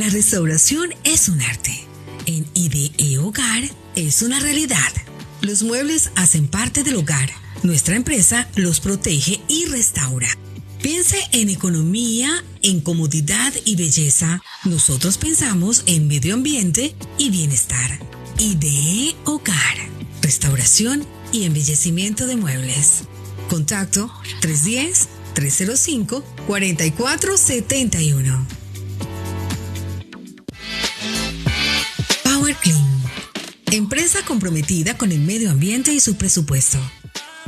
La restauración es un arte. En IDE Hogar es una realidad. Los muebles hacen parte del hogar. Nuestra empresa los protege y restaura. Piense en economía, en comodidad y belleza. Nosotros pensamos en medio ambiente y bienestar. IDE Hogar. Restauración y embellecimiento de muebles. Contacto 310-305-4471. Power Clean. Empresa comprometida con el medio ambiente y su presupuesto.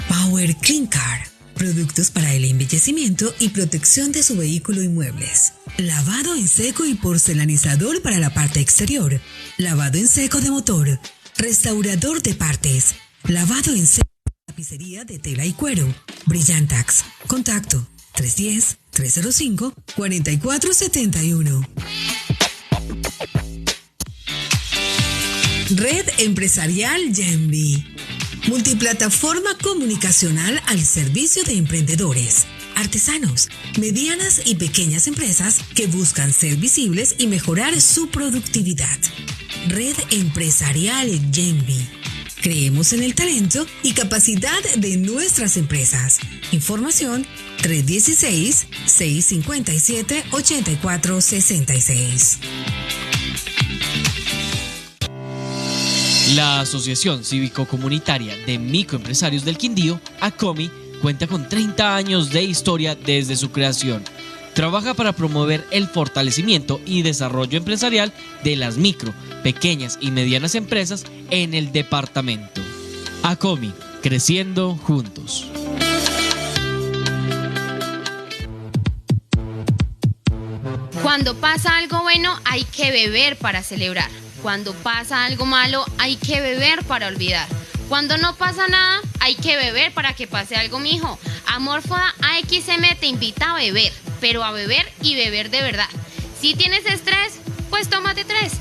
Power Clean Car. Productos para el embellecimiento y protección de su vehículo y muebles. Lavado en seco y porcelanizador para la parte exterior. Lavado en seco de motor. Restaurador de partes. Lavado en seco de tapicería de tela y cuero. Brillantax. Contacto 310-305-4471. Red Empresarial Genvi. Multiplataforma comunicacional al servicio de emprendedores, artesanos, medianas y pequeñas empresas que buscan ser visibles y mejorar su productividad. Red Empresarial Genvi. Creemos en el talento y capacidad de nuestras empresas. Información 316-657-8466. La Asociación Cívico-Comunitaria de Microempresarios del Quindío, ACOMI, cuenta con 30 años de historia desde su creación. Trabaja para promover el fortalecimiento y desarrollo empresarial de las micro, pequeñas y medianas empresas en el departamento. ACOMI, creciendo juntos. Cuando pasa algo bueno, hay que beber para celebrar. Cuando pasa algo malo, hay que beber para olvidar. Cuando no pasa nada, hay que beber para que pase algo, mijo. Amorfoda AXM te invita a beber, pero a beber y beber de verdad. Si tienes estrés, pues tómate 3.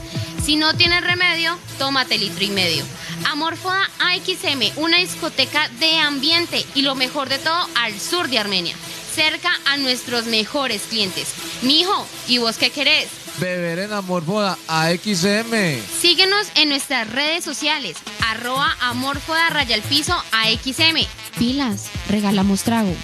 Si no tienes remedio, tómate 1,5 litros. Amorfoda AXM, una discoteca de ambiente y lo mejor de todo, al sur de Armenia, cerca a nuestros mejores clientes. Mijo, ¿y vos qué querés? Beber en Amorfoda AXM. Síguenos en nuestras redes sociales, @amorfoda_AXM. Pilas, regalamos trago.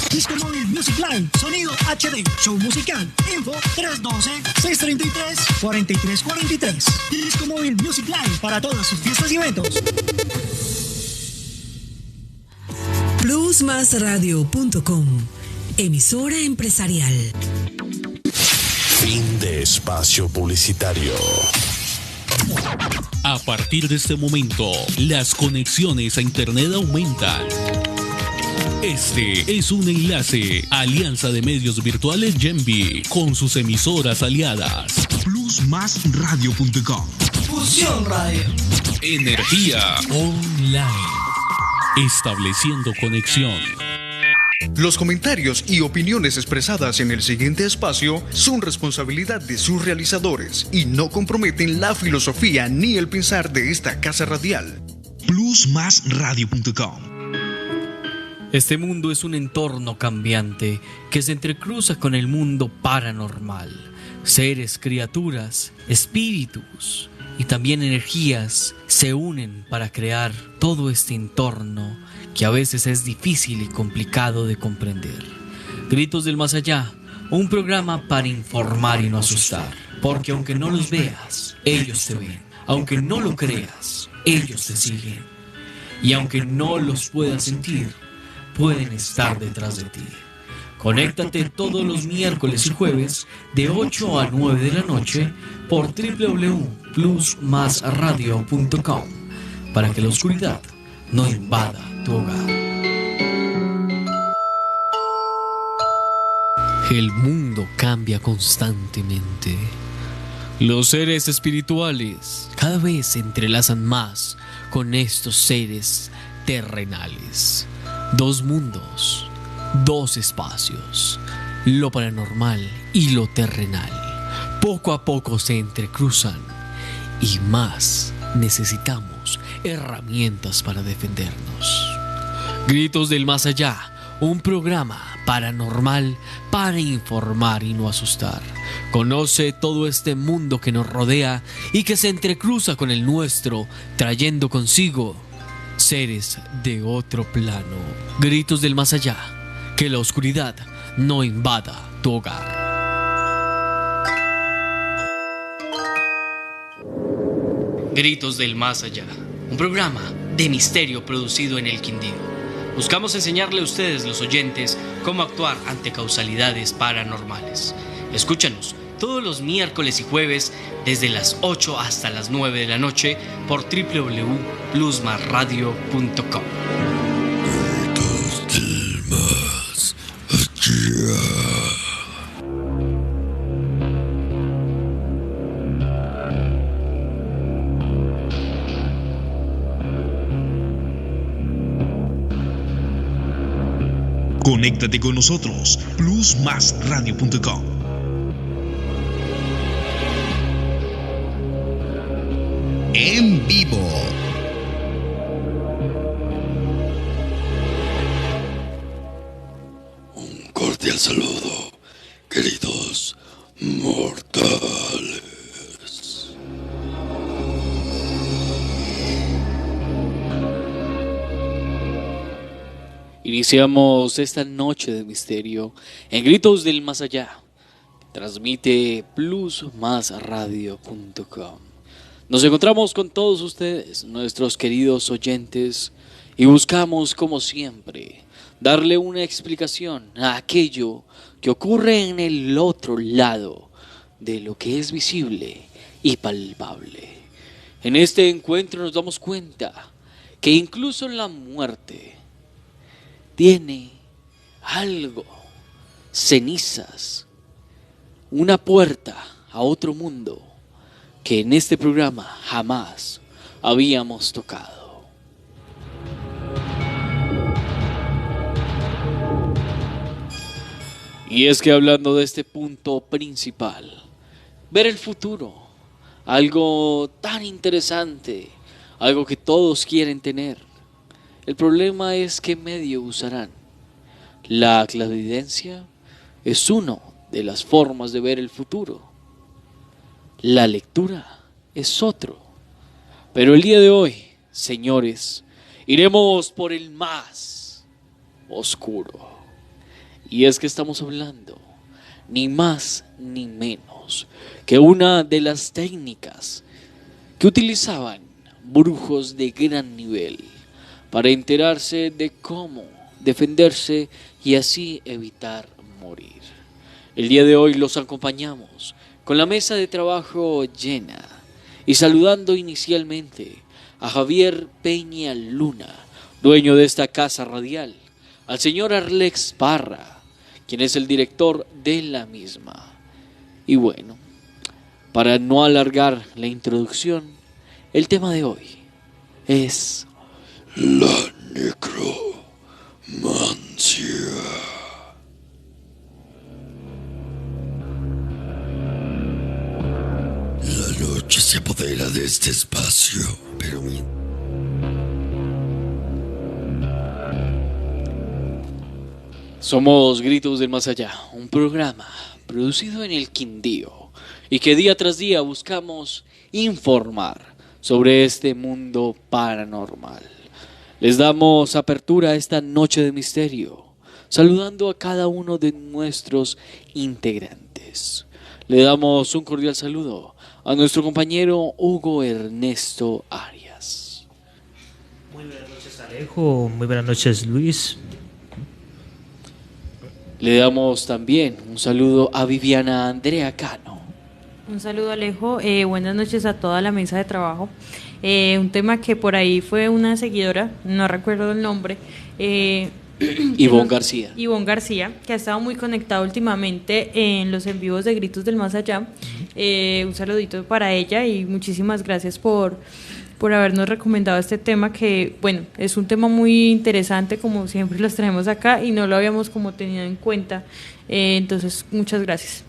Disco Móvil Music Live, sonido HD, show musical, info 312-633-4343. Disco Móvil Music Live para todas sus fiestas y eventos. Plusmasradio.com. Emisora empresarial. Fin de espacio publicitario. A partir de este momento, las conexiones a Internet aumentan. Este es un enlace. Alianza de Medios Virtuales Genvi con sus emisoras aliadas. Plusmasradio.com. Fusión Radio. Energía online. Estableciendo conexión. Los comentarios y opiniones expresadas en el siguiente espacio son responsabilidad de sus realizadores y no comprometen la filosofía ni el pensar de esta casa radial. Plusmasradio.com. Este mundo es un entorno cambiante que se entrecruza con el mundo paranormal. Seres, criaturas, espíritus y también energías se unen para crear todo este entorno que a veces es difícil y complicado de comprender. Gritos del Más Allá, un programa para informar y no asustar, porque aunque no los veas, ellos te ven. Aunque no lo creas, ellos te siguen. Y aunque no los puedas sentir, pueden estar detrás de ti. Conéctate todos los miércoles y jueves de 8 a 9 de la noche por www.plusmasradio.com para que la oscuridad no invada tu hogar. El mundo cambia constantemente. Los seres espirituales cada vez se entrelazan más con estos seres terrenales. Dos mundos, dos espacios, lo paranormal y lo terrenal. Poco a poco se entrecruzan y más necesitamos herramientas para defendernos. Gritos del Más Allá, un programa paranormal para informar y no asustar. Conoce todo este mundo que nos rodea y que se entrecruza con el nuestro, trayendo consigo seres de otro plano. Gritos del más allá, que la oscuridad no invada tu hogar. Gritos del más allá, un programa de misterio producido en el Quindío. Buscamos enseñarle a ustedes, los oyentes, cómo actuar ante causalidades paranormales. Escúchanos todos los miércoles y jueves desde las 8 hasta las 9 de la noche por www.plusmarradio.com. Gritos del más allá. Conéctate con nosotros, plusmasradio.com. En vivo. Un cordial saludo, queridos mortales. Iniciamos esta noche de misterio en Gritos del Más Allá. Transmite plusmasradio.com. Nos encontramos con todos ustedes, nuestros queridos oyentes, y buscamos, como siempre, darle una explicación a aquello que ocurre en el otro lado de lo que es visible y palpable. En este encuentro nos damos cuenta que incluso la muerte tiene algo, cenizas, una puerta a otro mundo que en este programa jamás habíamos tocado. Y es que hablando de este punto principal, ver el futuro, algo tan interesante, algo que todos quieren tener. El problema es qué medio usarán. La clarividencia es una de las formas de ver el futuro. La lectura es otro. Pero el día de hoy, señores, iremos por el más oscuro. Y es que estamos hablando ni más ni menos que una de las técnicas que utilizaban brujos de gran nivel para enterarse de cómo defenderse y así evitar morir. El día de hoy los acompañamos con la mesa de trabajo llena y saludando inicialmente a Javier Peña Luna, dueño de esta casa radial, al señor Arlex Parra, quien es el director de la misma. Y bueno, para no alargar la introducción, el tema de hoy es la necromancia. La noche se apodera de este espacio, pero Somos Gritos del Más Allá, un programa producido en el Quindío y que día tras día buscamos informar sobre este mundo paranormal. Les damos apertura a esta noche de misterio, saludando a cada uno de nuestros integrantes. Le damos un cordial saludo a nuestro compañero Hugo Ernesto Arias. Muy buenas noches, Alejo. Muy buenas noches, Luis. Le damos también un saludo a Viviana Andrea Cano. Un saludo, Alejo. Buenas noches a toda la mesa de trabajo. Un tema que por ahí fue una seguidora, no recuerdo el nombre. Ivonne García. Ivonne García, que ha estado muy conectada últimamente en los en vivos de Gritos del Más Allá. Un saludito para ella y muchísimas gracias por habernos recomendado este tema que, bueno, es un tema muy interesante, como siempre los traemos acá y no lo habíamos como tenido en cuenta. Entonces, muchas gracias.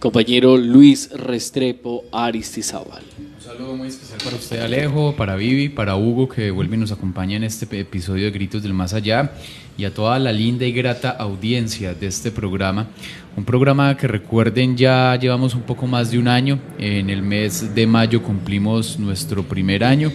compañero Luis Restrepo Aristizábal. Un saludo muy especial para usted, Alejo, para Vivi, para Hugo, que vuelve y nos acompaña en este episodio de Gritos del Más Allá, y a toda la linda y grata audiencia de este programa. Un programa que, recuerden, ya llevamos un poco más de un año. En el mes de mayo cumplimos nuestro primer año.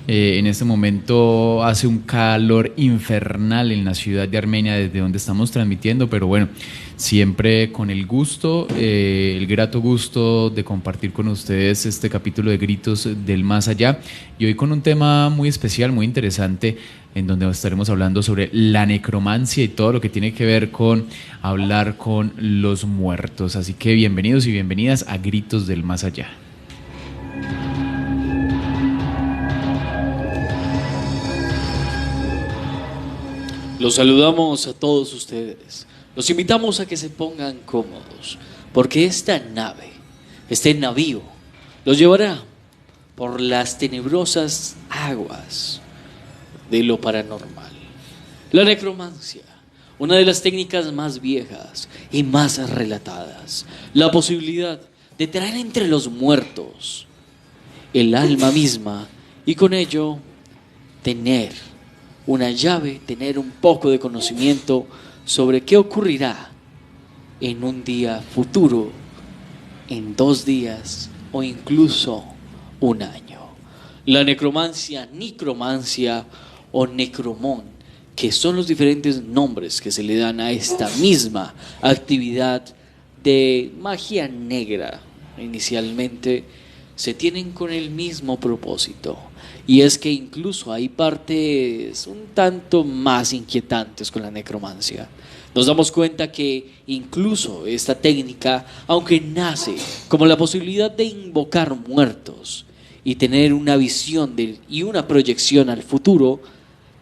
En este momento hace un calor infernal en la ciudad de Armenia, desde donde estamos transmitiendo, pero bueno, siempre con el gusto, el grato gusto de compartir con ustedes este capítulo de Gritos del Más Allá, y hoy con un tema muy especial, muy interesante, en donde estaremos hablando sobre la necromancia y todo lo que tiene que ver con hablar con los muertos. Así que bienvenidos y bienvenidas a Gritos del Más Allá. Los saludamos a todos ustedes. Los invitamos a que se pongan cómodos, porque esta nave, este navío, los llevará por las tenebrosas aguas de lo paranormal. La necromancia, una de las técnicas más viejas y más relatadas. La posibilidad de traer entre los muertos el alma misma y con ello tener una llave, tener un poco de conocimiento sobre qué ocurrirá en un día futuro, en 2 días o incluso un año. La necromancia, necromancia o necromón, que son los diferentes nombres que se le dan a esta misma actividad de magia negra, inicialmente se tienen con el mismo propósito. Y es que incluso hay partes un tanto más inquietantes con la necromancia. Nos damos cuenta que incluso esta técnica, aunque nace como la posibilidad de invocar muertos y tener una visión y una proyección al futuro,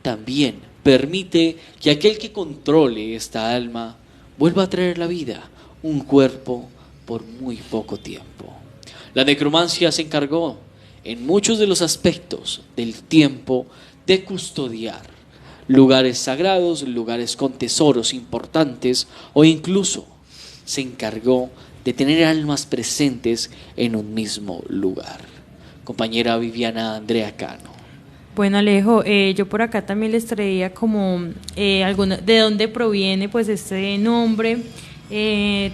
también permite que aquel que controle esta alma vuelva a traer la vida, un cuerpo, por muy poco tiempo. La necromancia se encargó en muchos de los aspectos del tiempo de custodiar lugares sagrados, lugares con tesoros importantes, o incluso se encargó de tener almas presentes en un mismo lugar. Compañera Viviana Andrea Cano. Bueno, Alejo, yo por acá también les traía como de dónde proviene pues este nombre.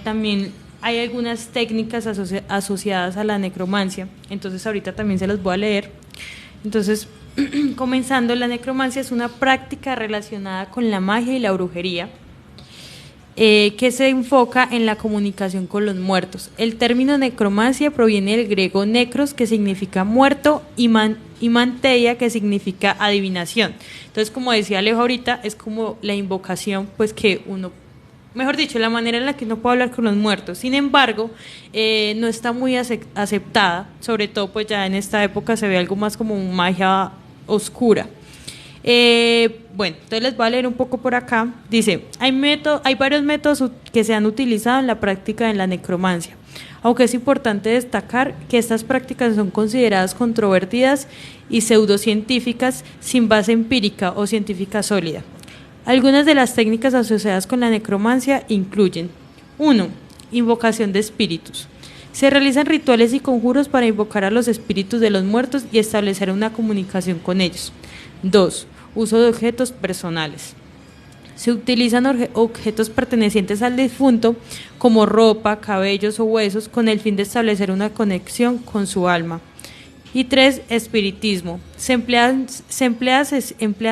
También hay algunas técnicas asociadas a la necromancia, entonces ahorita también se las voy a leer. Entonces, comenzando, la necromancia es una práctica relacionada con la magia y la brujería, que se enfoca en la comunicación con los muertos. El término necromancia proviene del griego necros, que significa muerto, y manteia, que significa adivinación. Entonces, como decía Alejo ahorita, es como la invocación, pues que uno, mejor dicho, la manera en la que uno puede hablar con los muertos. Sin embargo, no está muy aceptada, sobre todo pues ya en esta época se ve algo más como magia oscura. Bueno, entonces les voy a leer un poco por acá. Dice, hay varios métodos que se han utilizado en la práctica de la necromancia, aunque es importante destacar que estas prácticas son consideradas controvertidas y pseudocientíficas sin base empírica o científica sólida. Algunas de las técnicas asociadas con la necromancia incluyen: 1. Invocación de espíritus. Se realizan rituales y conjuros para invocar a los espíritus de los muertos y establecer una comunicación con ellos. 2. Uso de objetos personales. Se utilizan objetos pertenecientes al difunto, como ropa, cabellos o huesos, con el fin de establecer una conexión con su alma. Y 3. Espiritismo. Se emplean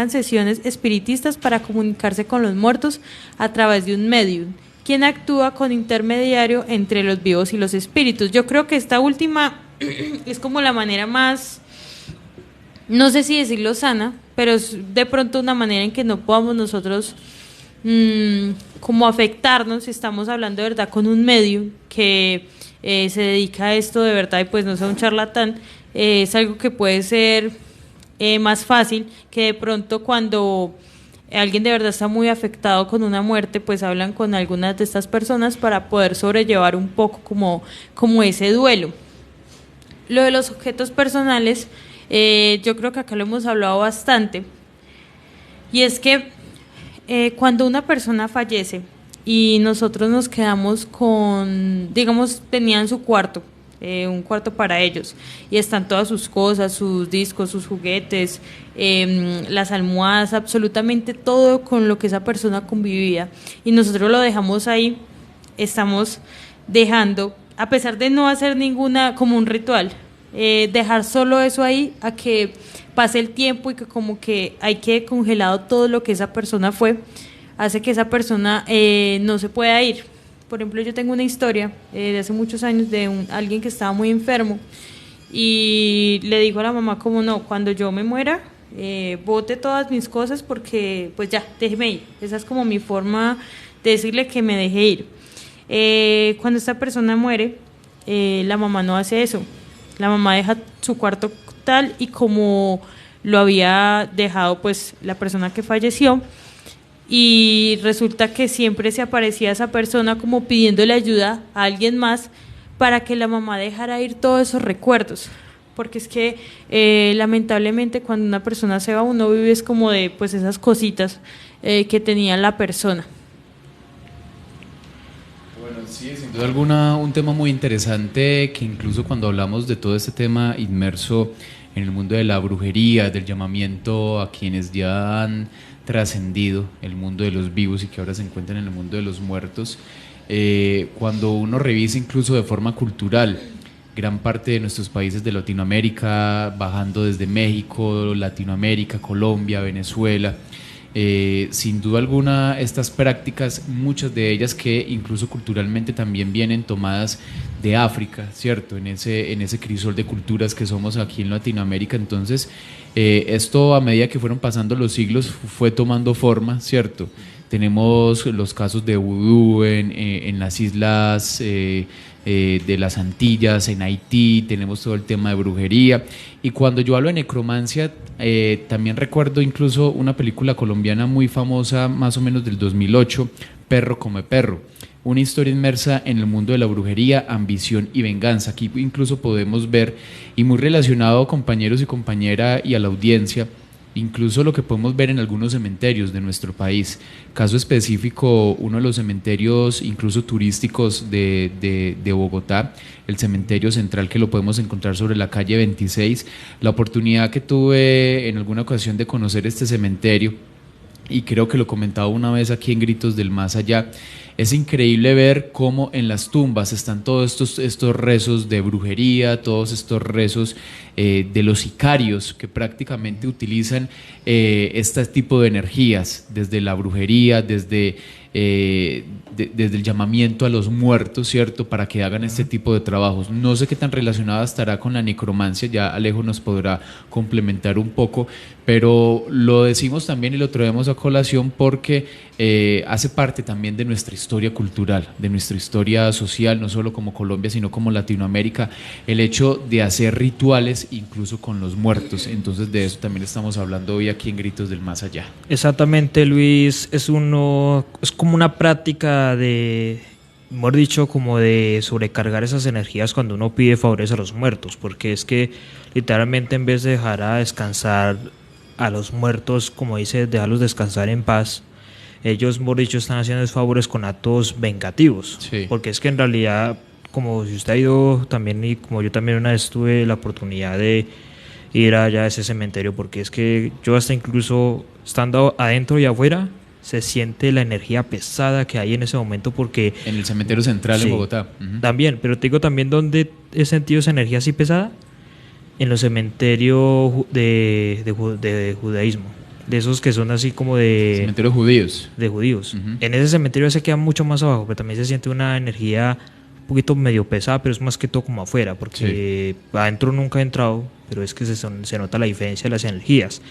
sesiones espiritistas para comunicarse con los muertos a través de un medium, quien actúa con intermediario entre los vivos y los espíritus. Yo creo que esta última es como la manera más, no sé si decirlo sana, pero es de pronto una manera en que no podamos nosotros como afectarnos si estamos hablando de verdad con un medium que se dedica a esto de verdad y pues no sea un charlatán. Es algo que puede ser más fácil que de pronto cuando alguien de verdad está muy afectado con una muerte, pues hablan con algunas de estas personas para poder sobrellevar un poco como ese duelo. Lo de los objetos personales, yo creo que acá lo hemos hablado bastante, y es que cuando una persona fallece y nosotros nos quedamos con, digamos, tenían su cuarto, un cuarto para ellos, y están todas sus cosas, sus discos, sus juguetes, las almohadas, absolutamente todo con lo que esa persona convivía, y nosotros lo dejamos ahí. Estamos dejando, a pesar de no hacer ninguna, como un ritual, dejar solo eso ahí a que pase el tiempo y que como que hay que congelado todo lo que esa persona fue, hace que esa persona no se pueda ir. Por ejemplo, yo tengo una historia de hace muchos años de alguien que estaba muy enfermo y le dijo a la mamá como no, cuando yo me muera, bote todas mis cosas porque pues ya, déjeme ir. Esa es como mi forma de decirle que me deje ir. Cuando esta persona muere, la mamá no hace eso. La mamá deja su cuarto tal y como lo había dejado pues la persona que falleció, y resulta que siempre se aparecía esa persona como pidiéndole ayuda a alguien más para que la mamá dejara ir todos esos recuerdos, porque es que lamentablemente cuando una persona se va uno vive es como de pues esas cositas que tenía la persona. Bueno, sí, sin duda alguna un tema muy interesante que incluso cuando hablamos de todo este tema inmerso en el mundo de la brujería, del llamamiento a quienes ya han trascendido el mundo de los vivos y que ahora se encuentran en el mundo de los muertos, cuando uno revisa incluso de forma cultural gran parte de nuestros países de Latinoamérica, bajando desde México, Latinoamérica, Colombia, Venezuela, sin duda alguna estas prácticas, muchas de ellas que incluso culturalmente también vienen tomadas de África, ¿cierto? En ese crisol de culturas que somos aquí en Latinoamérica. Entonces esto a medida que fueron pasando los siglos fue tomando forma, ¿cierto? Tenemos los casos de vudú en las islas de las Antillas, en Haití, tenemos todo el tema de brujería, y cuando yo hablo de necromancia también recuerdo incluso una película colombiana muy famosa más o menos del 2008, Perro come perro, una historia inmersa en el mundo de la brujería, ambición y venganza. Aquí incluso podemos ver, y muy relacionado, compañeros y compañera y a la audiencia, incluso lo que podemos ver en algunos cementerios de nuestro país. Caso específico, uno de los cementerios incluso turísticos de Bogotá, el cementerio central, que lo podemos encontrar sobre la calle 26. La oportunidad que tuve en alguna ocasión de conocer este cementerio, y creo que lo comentaba una vez aquí en Gritos del Más Allá, es increíble ver cómo en las tumbas están todos estos rezos de brujería, todos estos rezos de los sicarios que prácticamente utilizan este tipo de energías, desde la brujería, desde el llamamiento a los muertos, ¿cierto?, para que hagan este tipo de trabajos. No sé qué tan relacionada estará con la necromancia, ya Alejo nos podrá complementar un poco, pero lo decimos también y lo traemos a colación porque hace parte también de nuestra historia cultural, de nuestra historia social, no solo como Colombia, sino como Latinoamérica, el hecho de hacer rituales incluso con los muertos. Entonces de eso también estamos hablando hoy aquí en Gritos del Más Allá. Exactamente, Luis, es como una práctica de, mejor dicho, como de sobrecargar esas energías cuando uno pide favores a los muertos, porque es que literalmente en vez de dejar a descansar a los muertos, como dice, dejarlos descansar en paz, ellos, mejor dicho, están haciendo favores con actos vengativos, sí. Porque es que en realidad, como si usted ha ido también, y como yo también una vez tuve la oportunidad de ir allá a ese cementerio, porque es que yo hasta incluso estando adentro y afuera se siente la energía pesada que hay en ese momento, porque en el cementerio central, sí, en Bogotá. También, pero te digo también donde he sentido esa energía así pesada, en los cementerios de judaísmo, de esos que son así como de cementerios judíos. De judíos. En ese cementerio se queda mucho más abajo, pero también se siente una energía un poquito medio pesada, pero es más que todo como afuera, porque sí, adentro nunca he entrado, pero es que se nota la diferencia de las energías.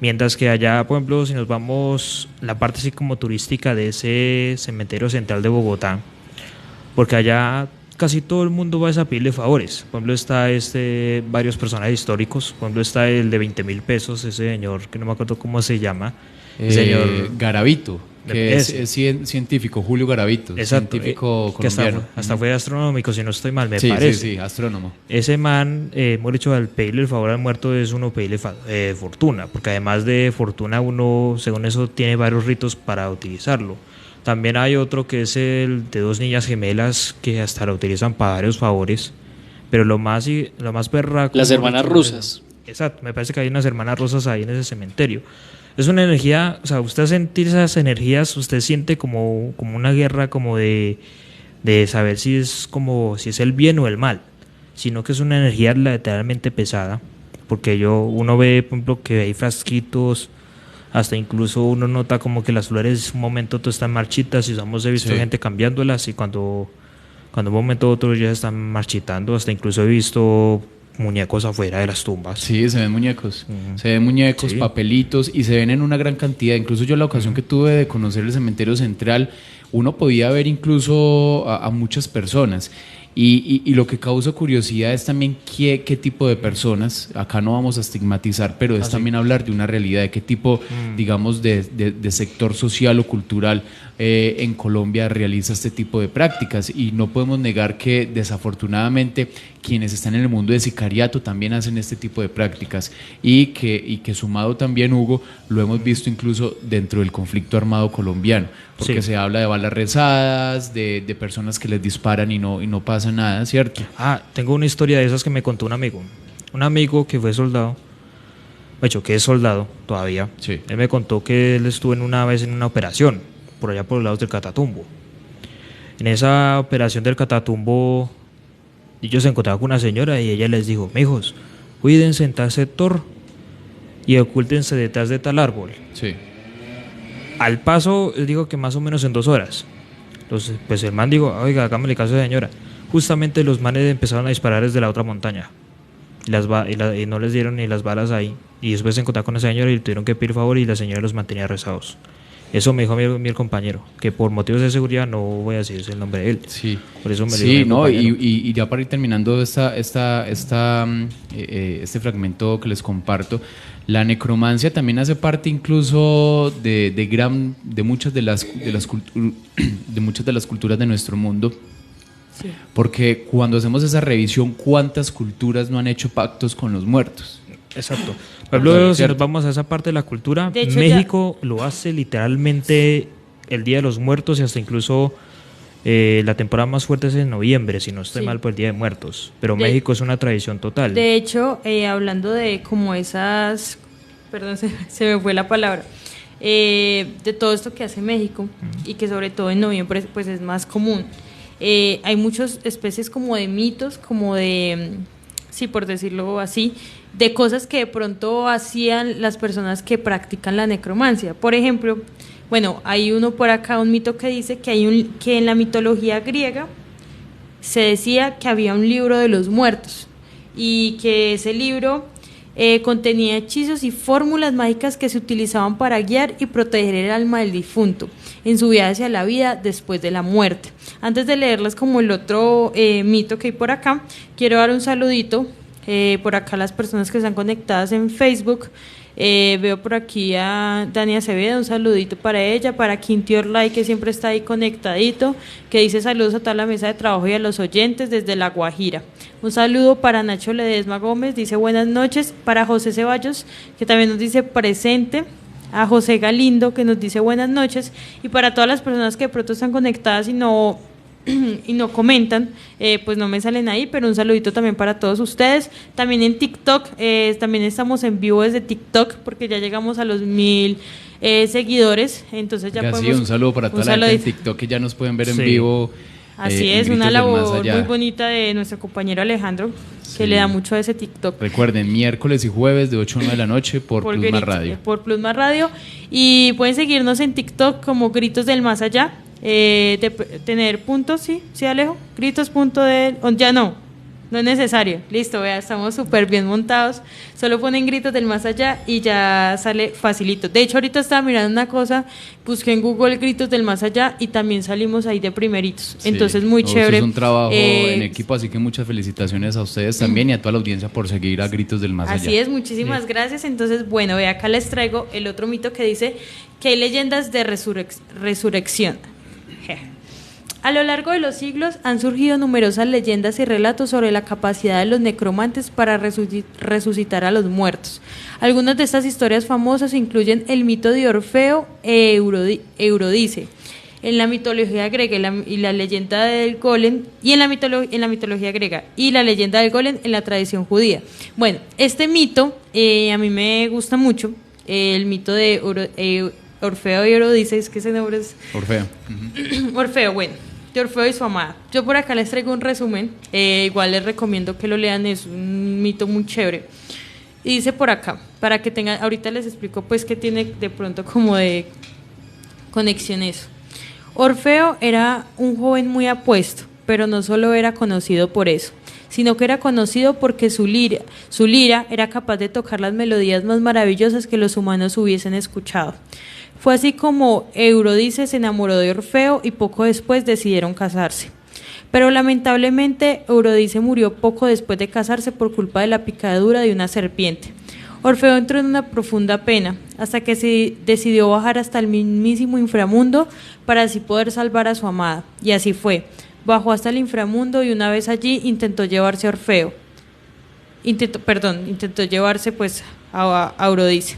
Mientras que allá, por ejemplo, si nos vamos la parte así como turística de ese cementerio central de Bogotá, porque allá casi todo el mundo va a pedirle favores. Por ejemplo, está varios personajes históricos. Por ejemplo, está el de 20.000 pesos, ese señor que no me acuerdo cómo se llama. Señor Garavito. que es científico, Julio Garavito. Exacto, científico colombiano. Que hasta fue astronómico, si no estoy mal, me parece. Sí, astrónomo. Ese man, hemos dicho, al pedirle el favor al muerto es uno pedirle fortuna, porque además de fortuna uno, según eso, tiene varios ritos para utilizarlo. También hay otro que es el de 2 niñas gemelas que hasta lo utilizan para varios favores, pero lo más berraco... Las hermanas rusas. Exacto, me parece que hay unas hermanas rusas ahí en ese cementerio. Es una energía, o sea, usted al sentir esas energías, usted siente como una guerra, como de saber si es el bien o el mal, sino que es una energía literalmente pesada, porque uno ve, por ejemplo, que hay frasquitos, hasta incluso uno nota como que las flores un momento otro están marchitas, y he visto gente cambiándolas, y cuando un momento otro ya están marchitando, hasta incluso he visto muñecos afuera de las tumbas. Sí, se ven muñecos, sí. Papelitos, y se ven en una gran cantidad. Incluso yo la ocasión que tuve de conocer el cementerio central, uno podía ver incluso a muchas personas. Y lo que causa curiosidad es también qué tipo de personas, acá no vamos a estigmatizar, pero es también hablar de una realidad, de qué tipo, digamos, de sector social o cultural en Colombia realiza este tipo de prácticas. Y no podemos negar que desafortunadamente quienes están en el mundo de sicariato también hacen este tipo de prácticas, y que sumado también, Hugo, lo hemos visto incluso dentro del conflicto armado colombiano, porque se habla de balas rezadas, de personas que les disparan y no pasa nada, ¿cierto? Tengo una historia de esas que me contó un amigo que fue soldado, que es soldado todavía. Sí. Él me contó que él estuvo una vez en una operación por allá por los lados del Catatumbo. En esa operación del Catatumbo, ellos se encontraban con una señora y ella les dijo: mijos, cuídense en tal sector y ocúltense detrás de tal árbol. Sí. Al paso, les digo que más o menos en 2 horas. Entonces, pues el man dijo: oiga, hagámosle caso a la señora. Justamente los manes empezaron a disparar desde la otra montaña. Y no les dieron ni las balas ahí. Y después se encontraron con la señora y le tuvieron que pedir favor, y la señora los mantenía rezados. Eso me dijo mi compañero, que por motivos de seguridad no voy a decir el nombre de él. Sí. Por eso me sí, no, y ya para ir terminando este fragmento que les comparto, la necromancia también hace parte incluso de muchas de las culturas de nuestro mundo. Sí. Porque cuando hacemos esa revisión, ¿cuántas culturas no han hecho pactos con los muertos? Exacto. Por ejemplo, si nos vamos a esa parte de la cultura, México lo hace literalmente el Día de los Muertos, y hasta incluso la temporada más fuerte es en noviembre, si no estoy mal, por el Día de Muertos. Pero México es una tradición total. De hecho, hablando de como esas... Perdón, se me fue la palabra. De todo esto que hace México, y que sobre todo en noviembre pues es más común. Hay muchas especies como de mitos, como de... sí, por decirlo así, de cosas que de pronto hacían las personas que practican la necromancia. Por ejemplo, hay uno por acá, un mito que dice que en la mitología griega se decía que había un libro de los muertos, y que ese libro contenía hechizos y fórmulas mágicas que se utilizaban para guiar y proteger el alma del difunto en su viaje hacia la vida después de la muerte. Antes de leerles como el otro mito que hay por acá, quiero dar un saludito por acá a las personas que están conectadas en Facebook. Veo por aquí a Dani Acevedo, un saludito para ella, para Quinti Orlay, que siempre está ahí conectadito, que dice saludos a toda la mesa de trabajo y a los oyentes desde La Guajira. Un saludo para Nacho Ledesma Gómez, dice buenas noches, para José Ceballos, que también nos dice presente, a José Galindo, que nos dice buenas noches, y para todas las personas que de pronto están conectadas y no comentan, pues no me salen ahí, pero un saludito también para todos ustedes. También en TikTok, también estamos en vivo desde TikTok, porque ya llegamos a los 1000 seguidores, entonces ya podemos... Sí, un saludo para toda la gente en TikTok que ya nos pueden ver en vivo. Así es, una labor muy bonita de nuestro compañero Alejandro, que le da mucho a ese TikTok. Recuerden, miércoles y jueves de 8 a 9 de la noche por Plus Más Radio. Por Plus Más Radio, y pueden seguirnos en TikTok como Gritos del Más Allá. De tener puntos, sí, Alejo, gritos punto de, ya no, No es necesario. Listo, vea, estamos súper bien montados. Solo ponen Gritos del Más Allá y ya sale facilito. De hecho, ahorita estaba mirando una cosa, busqué en Google Gritos del Más Allá y también salimos ahí de primeritos. Sí. Entonces, muy chévere. Es un trabajo en equipo, así que muchas felicitaciones a ustedes también y a toda la audiencia por seguir a Gritos del Más Allá. Así es, muchísimas gracias. Entonces, bueno, vea, acá les traigo el otro mito que dice que hay leyendas de resurrección. A lo largo de los siglos han surgido numerosas leyendas y relatos sobre la capacidad de los necromantes para resucitar a los muertos. Algunas de estas historias famosas incluyen el mito de Orfeo e Eurídice en la mitología griega y la leyenda del golem en la mitología griega y la leyenda del golem en la tradición judía. Bueno, este mito a mí me gusta mucho, el mito de Orfeo y Eurídice, es que ese nombre es Orfeo. Orfeo, bueno. De Orfeo y su amada. Yo por acá les traigo un resumen, igual les recomiendo que lo lean, es un mito muy chévere. Y dice por acá, para que tengan, ahorita les explico pues que tiene de pronto como de conexión eso. Orfeo era un joven muy apuesto, pero no solo era conocido por eso, sino que era conocido porque su lira era capaz de tocar las melodías más maravillosas que los humanos hubiesen escuchado. Fue así como Eurídice se enamoró de Orfeo y poco después decidieron casarse. Pero lamentablemente Eurídice murió poco después de casarse por culpa de la picadura de una serpiente. Orfeo entró en una profunda pena hasta que se decidió bajar hasta el mismísimo inframundo para así poder salvar a su amada. Y así fue. Bajó hasta el inframundo y una vez allí intentó llevarse a Orfeo. Intentó llevarse pues a Eurídice.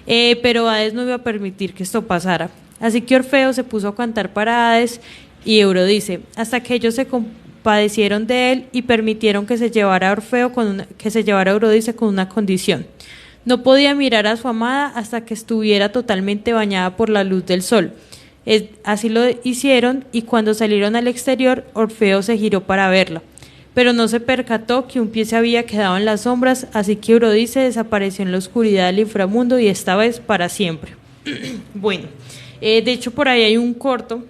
Pero Hades no iba a permitir que esto pasara. Así que Orfeo se puso a cantar para Hades y Eurídice, hasta que ellos se compadecieron de él y permitieron que se llevara a Eurídice con una condición. No podía mirar a su amada hasta que estuviera totalmente bañada por la luz del sol. Así lo hicieron y cuando salieron al exterior, Orfeo se giró para verla. Pero no se percató que un pie se había quedado en las sombras, así que Eurídice desapareció en la oscuridad del inframundo y esta vez para siempre. Bueno, de hecho por ahí hay un corto,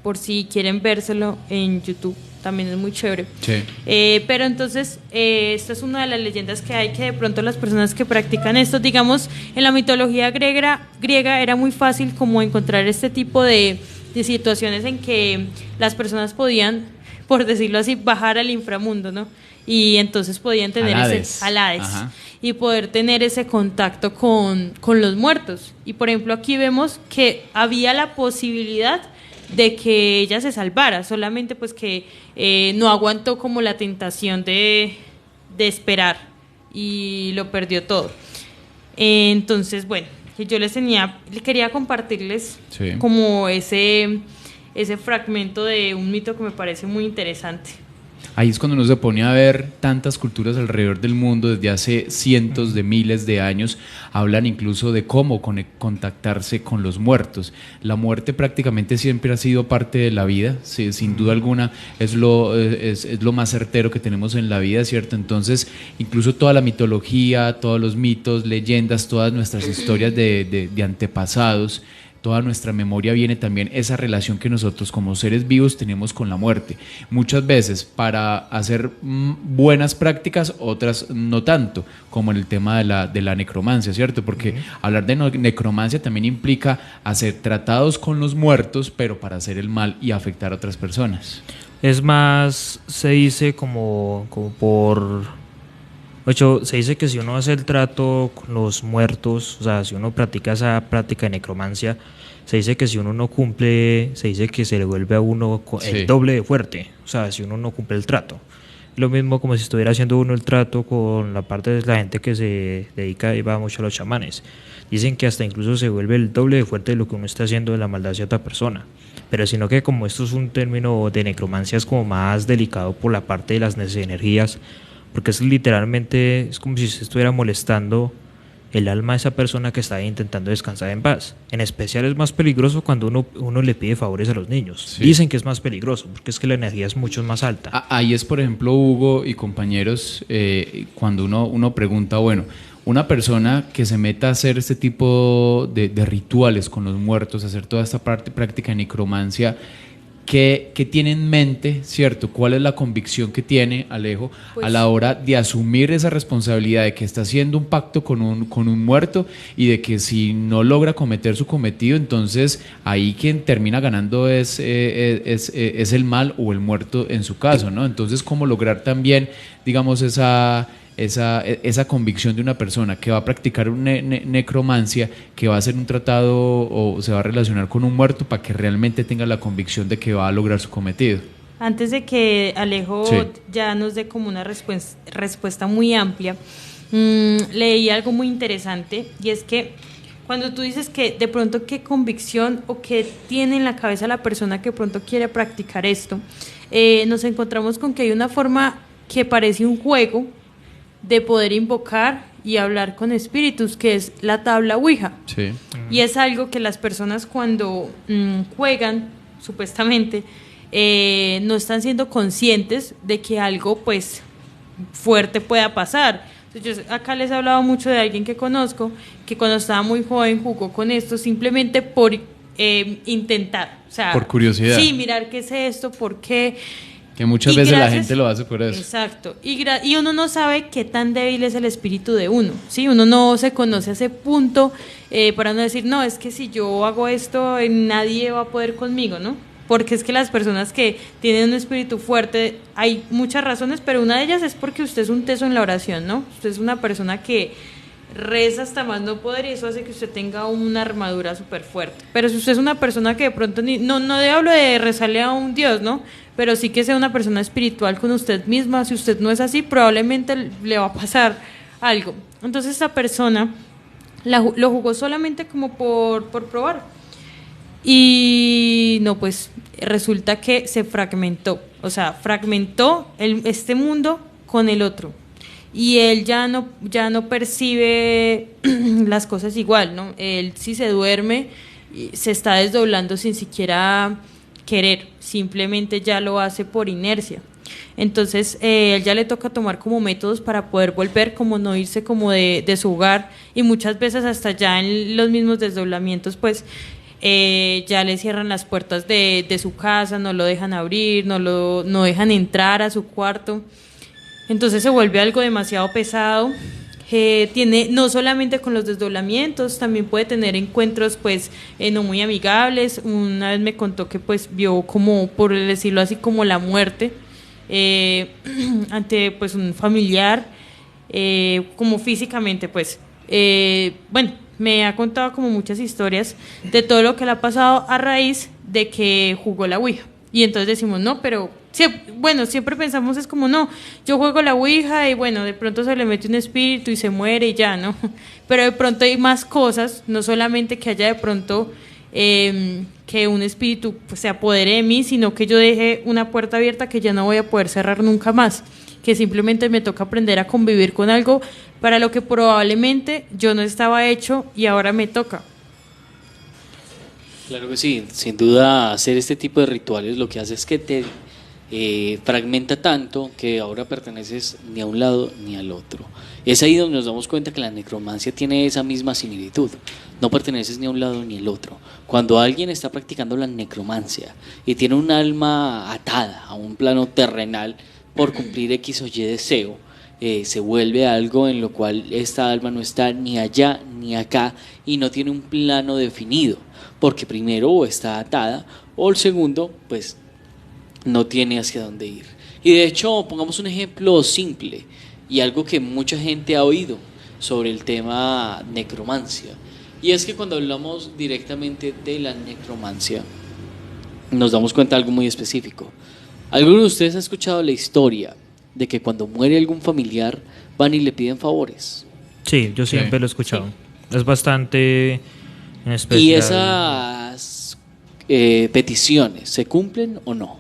por si quieren vérselo en YouTube, también es muy chévere. Sí. Pero entonces, esta es una de las leyendas que hay, que de pronto las personas que practican esto, digamos, en la mitología griega era muy fácil como encontrar este tipo de situaciones en que las personas podían, por decirlo así, bajar al inframundo, ¿no? Y entonces podían tener ese Hades y poder tener ese contacto con los muertos. Y por ejemplo aquí vemos que había la posibilidad de que ella se salvara, solamente pues que no aguantó como la tentación de esperar y lo perdió todo. Entonces, bueno, yo quería compartirles como ese fragmento de un mito que me parece muy interesante. Ahí es cuando uno se pone a ver tantas culturas alrededor del mundo desde hace cientos de miles de años, hablan incluso de cómo contactarse con los muertos. La muerte prácticamente siempre ha sido parte de la vida, sí, sin duda alguna es lo más certero que tenemos en la vida, ¿cierto? Entonces, incluso toda la mitología, todos los mitos, leyendas, todas nuestras historias de antepasados, toda nuestra memoria viene también esa relación que nosotros como seres vivos tenemos con la muerte. Muchas veces para hacer buenas prácticas, otras no tanto, como en el tema de la necromancia, ¿cierto? Porque hablar de necromancia también implica hacer tratados con los muertos, pero para hacer el mal y afectar a otras personas. Es más, se dice como por... De hecho, se dice que si uno hace el trato con los muertos, o sea, si uno practica esa práctica de necromancia, se dice que si uno no cumple, se dice que se le vuelve a uno el doble de fuerte, o sea, si uno no cumple el trato. Lo mismo como si estuviera haciendo uno el trato con la parte de la gente que se dedica y va mucho a los chamanes. Dicen que hasta incluso se vuelve el doble de fuerte de lo que uno está haciendo de la maldad hacia otra persona. Pero sino que como esto es un término de necromancia, es como más delicado por la parte de las energías, porque es literalmente, es como si se estuviera molestando el alma de esa persona que está intentando descansar en paz. En especial es más peligroso cuando uno le pide favores a los niños. Sí. Dicen que es más peligroso porque es que la energía es mucho más alta. Ahí es, por ejemplo, Hugo y compañeros, cuando uno pregunta, bueno, una persona que se meta a hacer este tipo de rituales con los muertos, hacer toda esta práctica de necromancia, ¿Qué tiene en mente, cierto? ¿Cuál es la convicción que tiene Alejo Pues, a la hora de asumir esa responsabilidad de que está haciendo un pacto con un muerto y de que si no logra cometer su cometido, entonces ahí quien termina ganando es el mal o el muerto en su caso, ¿no? Entonces, ¿cómo lograr también, digamos, esa convicción de una persona que va a practicar una necromancia, que va a hacer un tratado o se va a relacionar con un muerto para que realmente tenga la convicción de que va a lograr su cometido? Antes de que Alejo ya nos dé como una respuesta muy amplia, leí algo muy interesante, y es que cuando tú dices que de pronto qué convicción o qué tiene en la cabeza la persona que de pronto quiere practicar esto, nos encontramos con que hay una forma que parece un juego de poder invocar y hablar con espíritus, que es la tabla Ouija. Sí. Y es algo que las personas cuando juegan, supuestamente, no están siendo conscientes de que algo pues fuerte pueda pasar. Entonces, yo acá les he hablado mucho de alguien que conozco, que cuando estaba muy joven jugó con esto simplemente por intentar. O sea, por curiosidad. Sí, mirar qué es esto, por qué. Que muchas veces la gente lo hace por eso. Exacto. Y uno no sabe qué tan débil es el espíritu de uno, ¿sí? Uno no se conoce a ese punto para no decir, no, es que si yo hago esto, nadie va a poder conmigo, ¿no? Porque es que las personas que tienen un espíritu fuerte, hay muchas razones, pero una de ellas es porque usted es un teso en la oración, ¿no? Usted es una persona que reza hasta más no poder, y eso hace que usted tenga una armadura súper fuerte. Pero si usted es una persona que de pronto no hablo de rezarle a un Dios, ¿no? Pero sí que sea una persona espiritual con usted misma. Si usted no es así, probablemente le va a pasar algo. Entonces esta persona lo jugó solamente como por probar, y no, pues resulta que se fragmentó, o sea, fragmentó este mundo con el otro, y él ya no percibe las cosas igual, ¿no? Él, si se duerme, se está desdoblando sin siquiera querer, simplemente ya lo hace por inercia. Entonces él ya le toca tomar como métodos para poder volver, como no irse como de su hogar, y muchas veces hasta ya en los mismos desdoblamientos pues ya le cierran las puertas de su casa, no lo dejan abrir, no dejan entrar a su cuarto. Entonces se vuelve algo demasiado pesado. Tiene no solamente con los desdoblamientos, también puede tener encuentros pues no muy amigables. Una vez me contó que pues vio, como por decirlo así, como la muerte ante pues un familiar, como físicamente pues bueno, me ha contado como muchas historias de todo lo que le ha pasado a raíz de que jugó la Ouija. Y entonces decimos, no, pero siempre pensamos es como, no, yo juego la Ouija y bueno, de pronto se le mete un espíritu y se muere y ya, ¿no? Pero de pronto hay más cosas, no solamente que haya de pronto que un espíritu pues, se apodere de mí, sino que yo deje una puerta abierta que ya no voy a poder cerrar nunca más, que simplemente me toca aprender a convivir con algo para lo que probablemente yo no estaba hecho y ahora me toca. Claro que sí, sin duda hacer este tipo de rituales lo que hace es que te fragmenta tanto que ahora perteneces ni a un lado ni al otro. Es ahí donde nos damos cuenta que la necromancia tiene esa misma similitud. No perteneces ni a un lado ni al otro. Cuando alguien está practicando la necromancia y tiene un alma atada a un plano terrenal por cumplir X o Y deseo, se vuelve algo en lo cual esta alma no está ni allá ni acá y no tiene un plano definido, porque primero o está atada o el segundo pues no tiene hacia dónde ir. Y de hecho, pongamos un ejemplo simple y algo que mucha gente ha oído sobre el tema necromancia, y es que cuando hablamos directamente de la necromancia nos damos cuenta de algo muy específico. ¿Alguno de ustedes ha escuchado la historia de que cuando muere algún familiar van y le piden favores? Sí, yo siempre lo he escuchado. Sí. Es bastante en especial. ¿Y esas peticiones se cumplen o no?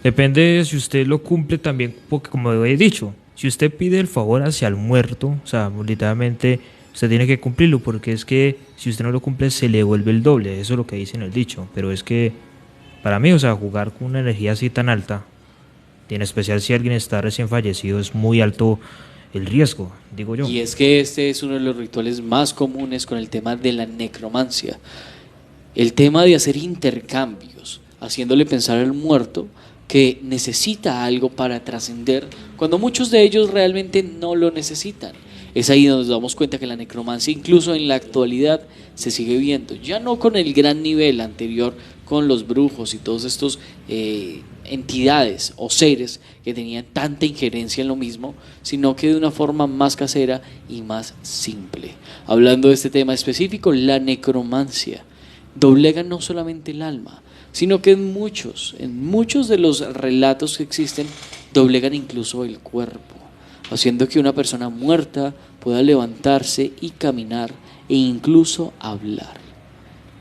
Depende de si usted lo cumple también, porque como he dicho, si usted pide el favor hacia el muerto, o sea, literalmente usted tiene que cumplirlo, porque es que si usted no lo cumple se le vuelve el doble, eso es lo que dice en el dicho. Pero es que para mí, o sea, jugar con una energía así tan alta, y en especial si alguien está recién fallecido, es muy alto el riesgo, digo yo. Y es que este es uno de los rituales más comunes con el tema de la necromancia. El tema de hacer intercambios haciéndole pensar al muerto que necesita algo para trascender, cuando muchos de ellos realmente no lo necesitan. Es ahí donde nos damos cuenta que la necromancia, incluso en la actualidad, se sigue viendo, ya no con el gran nivel anterior con los brujos y todos estos entidades o seres que tenían tanta injerencia en lo mismo, sino que de una forma más casera y más simple. Hablando de este tema específico, la necromancia doblega no solamente el alma, sino que en muchos de los relatos que existen, doblegan incluso el cuerpo, haciendo que una persona muerta pueda levantarse y caminar e incluso hablar.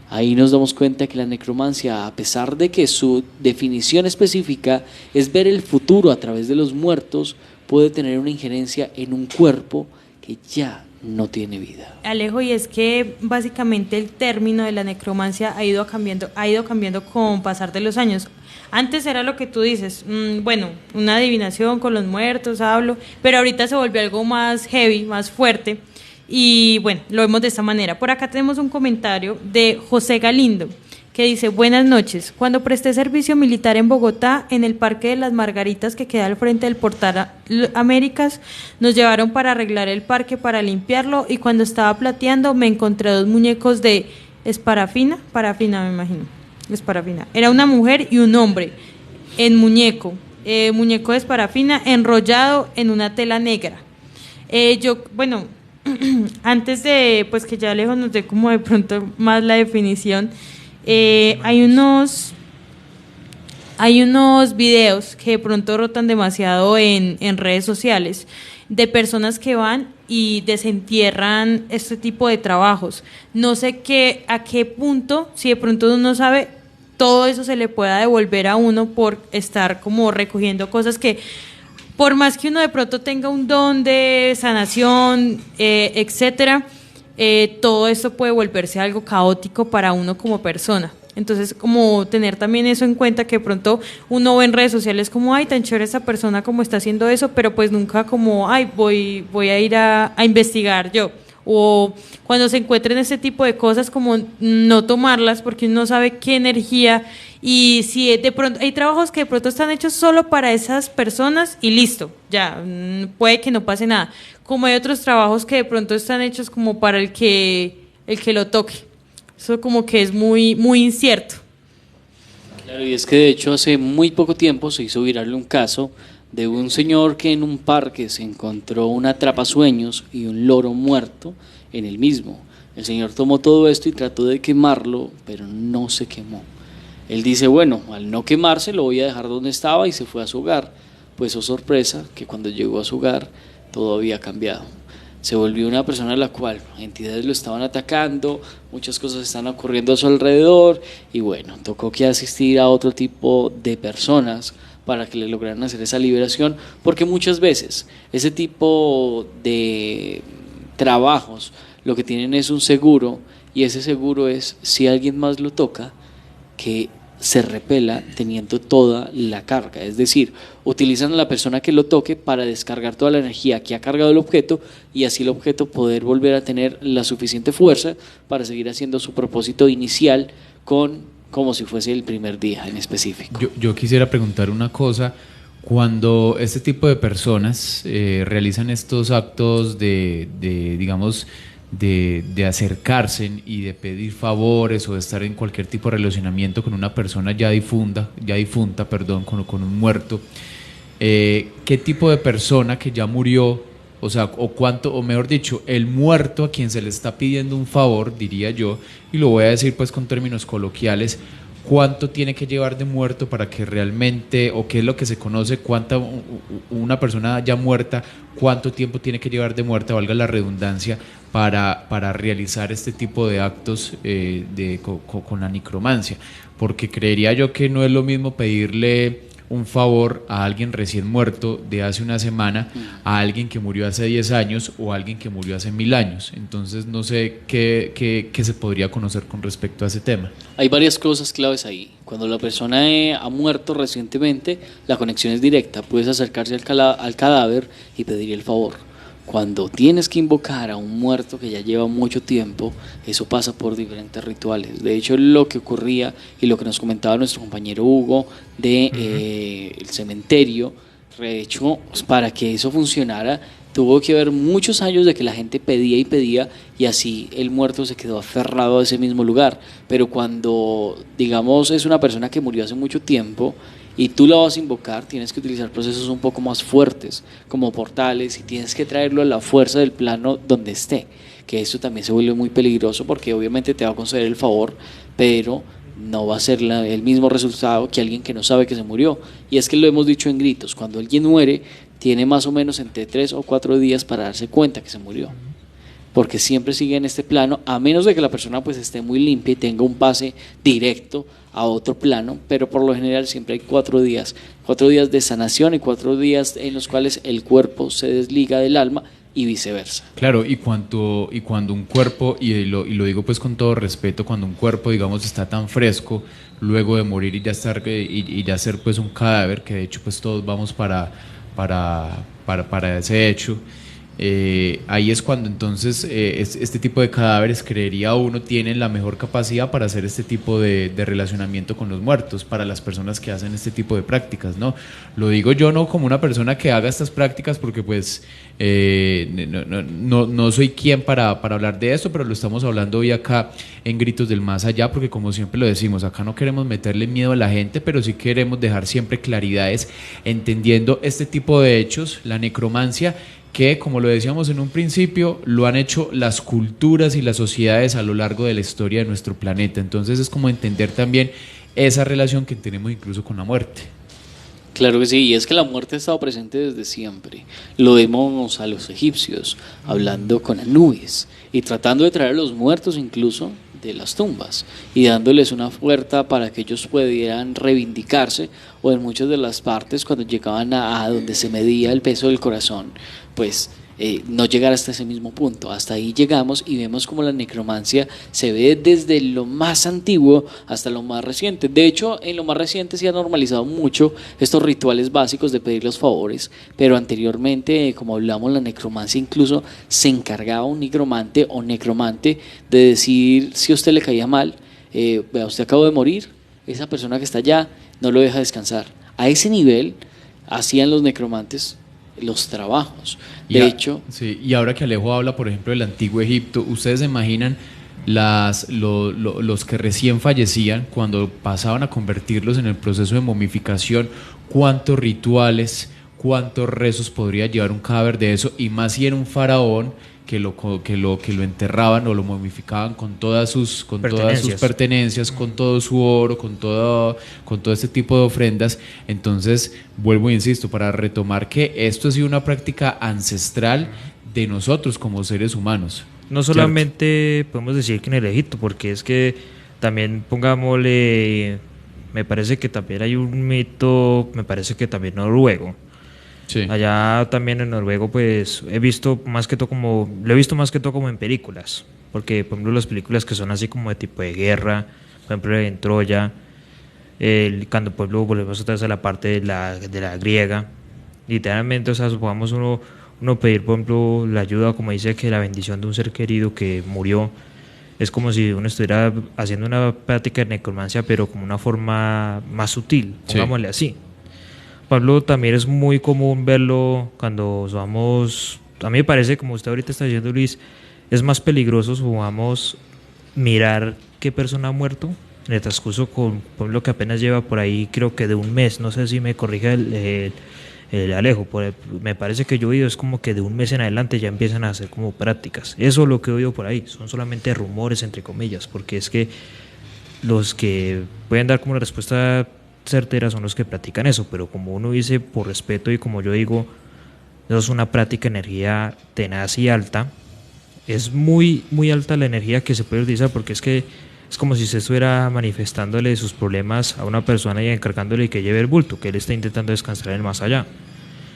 Ahí nos damos cuenta que la necromancia, a pesar de que su definición específica es ver el futuro a través de los muertos, puede tener una injerencia en un cuerpo que ya no tiene vida. Alejo, y es que básicamente el término de la necromancia ha ido cambiando con pasar de los años. Antes era lo que tú dices, bueno, una adivinación con los muertos, hablo, pero ahorita se volvió algo más heavy, más fuerte. Y bueno, lo vemos de esta manera. Por acá tenemos un comentario de José Galindo que dice: buenas noches, cuando presté servicio militar en Bogotá, en el Parque de las Margaritas que queda al frente del Portal Américas, nos llevaron para arreglar el parque, para limpiarlo, y cuando estaba plateando me encontré 2 muñecos de parafina me imagino, parafina. Era una mujer y un hombre en muñeco de parafina enrollado en una tela negra. Antes de pues que ya Alejo nos dé como de pronto más la definición, hay unos videos que de pronto rotan demasiado en redes sociales de personas que van y desentierran este tipo de trabajos. No sé a qué punto, si de pronto uno sabe, todo eso se le pueda devolver a uno por estar como recogiendo cosas que, por más que uno de pronto tenga un don de sanación, etcétera, todo esto puede volverse algo caótico para uno como persona. Entonces, como tener también eso en cuenta, que de pronto uno ve en redes sociales como, ay, tan chévere esa persona como está haciendo eso, pero pues nunca como, ay, voy a ir a investigar yo. O cuando se encuentren ese tipo de cosas, como no tomarlas, porque uno no sabe qué energía, y si de pronto hay trabajos que de pronto están hechos solo para esas personas y listo, ya, puede que no pase nada. Como hay otros trabajos que de pronto están hechos como para el que lo toque. Eso como que es muy, muy incierto. Claro, y es que de hecho hace muy poco tiempo se hizo viral un caso de un señor que en un parque se encontró un atrapasueños y un loro muerto en el mismo. El señor tomó todo esto y trató de quemarlo, pero no se quemó. Él dice, bueno, al no quemarse lo voy a dejar donde estaba, y se fue a su hogar. Pues, oh sorpresa, que cuando llegó a su hogar todo había cambiado. Se volvió una persona a la cual entidades lo estaban atacando, muchas cosas están ocurriendo a su alrededor, y bueno, tocó que asistir a otro tipo de personas para que le lograran hacer esa liberación, porque muchas veces ese tipo de trabajos lo que tienen es un seguro, y ese seguro es, si alguien más lo toca, que se repela teniendo toda la carga. Es decir, utilizan a la persona que lo toque para descargar toda la energía que ha cargado el objeto, y así el objeto poder volver a tener la suficiente fuerza para seguir haciendo su propósito inicial como si fuese el primer día en específico. Yo quisiera preguntar una cosa. Cuando este tipo de personas realizan estos actos de acercarse y de pedir favores o de estar en cualquier tipo de relacionamiento con una persona ya difunta, con un muerto, ¿qué tipo de persona que ya murió, o mejor dicho, el muerto a quien se le está pidiendo un favor, diría yo, y lo voy a decir pues con términos coloquiales, cuánto tiene que llevar de muerto para que realmente, o qué es lo que se conoce, una persona ya muerta, cuánto tiempo tiene que llevar de muerta, valga la redundancia, para realizar este tipo de actos con la necromancia? Porque creería yo que no es lo mismo pedirle un favor a alguien recién muerto de hace una semana a alguien que murió hace 10 años o a alguien que murió hace 1000 años. Entonces no sé qué se podría conocer con respecto a ese tema. Hay varias cosas claves ahí. Cuando la persona ha muerto recientemente, la conexión es directa. Puedes acercarse al cadáver y pedir el favor. Cuando tienes que invocar a un muerto que ya lleva mucho tiempo, eso pasa por diferentes rituales. De hecho, lo que ocurría y lo que nos comentaba nuestro compañero Hugo de el cementerio, de hecho, para que eso funcionara, tuvo que haber muchos años de que la gente pedía y pedía, y así el muerto se quedó aferrado a ese mismo lugar. Pero cuando, digamos, es una persona que murió hace mucho tiempo y tú la vas a invocar, tienes que utilizar procesos un poco más fuertes, como portales, y tienes que traerlo a la fuerza del plano donde esté, que eso también se vuelve muy peligroso, porque obviamente te va a conceder el favor, pero no va a ser el mismo resultado que alguien que no sabe que se murió. Y es que lo hemos dicho en Gritos, cuando alguien muere, tiene más o menos entre 3 o 4 días para darse cuenta que se murió, porque siempre sigue en este plano, a menos de que la persona pues esté muy limpia y tenga un pase directo a otro plano, pero por lo general siempre hay 4 días de sanación y 4 días en los cuales el cuerpo se desliga del alma y viceversa. Claro, y cuando un cuerpo, y lo digo pues con todo respeto, cuando un cuerpo, digamos, está tan fresco luego de morir y ya ser pues un cadáver, que de hecho pues todos vamos para ese hecho, ahí es cuando entonces este tipo de cadáveres, creería uno, tienen la mejor capacidad para hacer este tipo de relacionamiento con los muertos, para las personas que hacen este tipo de prácticas, ¿no? Lo digo yo no como una persona que haga estas prácticas, porque pues no soy quien para hablar de esto, pero lo estamos hablando hoy acá en Gritos del Más Allá, porque como siempre lo decimos, acá no queremos meterle miedo a la gente, pero sí queremos dejar siempre claridades, entendiendo este tipo de hechos, la necromancia, que, como lo decíamos en un principio, lo han hecho las culturas y las sociedades a lo largo de la historia de nuestro planeta. Entonces es como entender también esa relación que tenemos incluso con la muerte. Claro que sí, y es que la muerte ha estado presente desde siempre. Lo vemos a los egipcios hablando con Anubis y tratando de traer a los muertos incluso de las tumbas y dándoles una puerta para que ellos pudieran reivindicarse, o en muchas de las partes cuando llegaban a donde se medía el peso del corazón, pues no llegar hasta ese mismo punto. Hasta ahí llegamos y vemos como la necromancia se ve desde lo más antiguo hasta lo más reciente. De hecho, en lo más reciente se ha normalizado mucho estos rituales básicos de pedir los favores, pero anteriormente, como hablamos, la necromancia incluso se encargaba un nigromante o necromante de decir si a usted le caía mal, vea, usted acabó de morir, esa persona que está allá no lo deja descansar. A ese nivel hacían los necromantes los trabajos. De hecho, sí, y ahora que Alejo habla, por ejemplo, del antiguo Egipto, ustedes se imaginan los que recién fallecían, cuando pasaban a convertirlos en el proceso de momificación, cuántos rituales, cuántos rezos podría llevar un cadáver de eso, y más si era un faraón que lo enterraban o lo momificaban con todas sus pertenencias, con todo su oro, con todo este tipo de ofrendas. Entonces, vuelvo e insisto, para retomar que esto ha sido una práctica ancestral de nosotros como seres humanos. No solamente ¿cierto? Podemos decir que en el Egipto, porque es que también pongámosle, me parece que también hay un mito, me parece que también noruego. Sí. Allá también en Noruego pues lo he visto más que todo como en películas, porque por ejemplo las películas que son así como de tipo de guerra, por ejemplo en Troya, cuando por ejemplo volvemos otra vez a la parte de la griega, literalmente, o sea, supongamos uno pedir por ejemplo la ayuda, como dice, que la bendición de un ser querido que murió, es como si uno estuviera haciendo una práctica de necromancia, pero como una forma más sutil, pongámosle así. Pablo, también es muy común verlo cuando vamos, a mí me parece, como usted ahorita está diciendo, Luis, es más peligroso, supongamos, mirar qué persona ha muerto en el transcurso con lo que apenas lleva por ahí, creo que de un mes, no sé si me corrija el Alejo, me parece que yo he oído es como que de un mes en adelante ya empiezan a hacer como prácticas. Eso es lo que he oído por ahí, son solamente rumores entre comillas, porque es que los que pueden dar como una respuesta certeras son los que practican eso, pero como uno dice, por respeto, y como yo digo, eso es una práctica de energía tenaz y alta. Es muy, muy alta la energía que se puede utilizar, porque es que es como si se estuviera manifestándole sus problemas a una persona y encargándole que lleve el bulto, que él está intentando descansar en el más allá.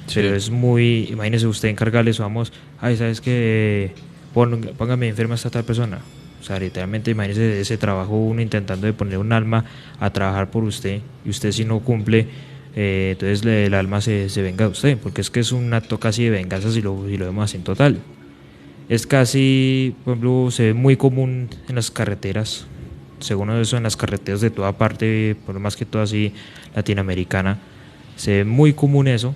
Sí. Pero es muy, imagínese usted encargarle eso, vamos, ay, ¿sabes qué? Póngame enferma a esta tal persona. O sea, literalmente imagínese ese trabajo, uno intentando de poner un alma a trabajar por usted, y usted si no cumple, entonces el alma se venga de usted, porque es que es un acto casi de venganza si lo vemos así en total. Es casi, por ejemplo, se ve muy común en las carreteras, según eso en las carreteras de toda parte, por más que todo así latinoamericana, se ve muy común eso,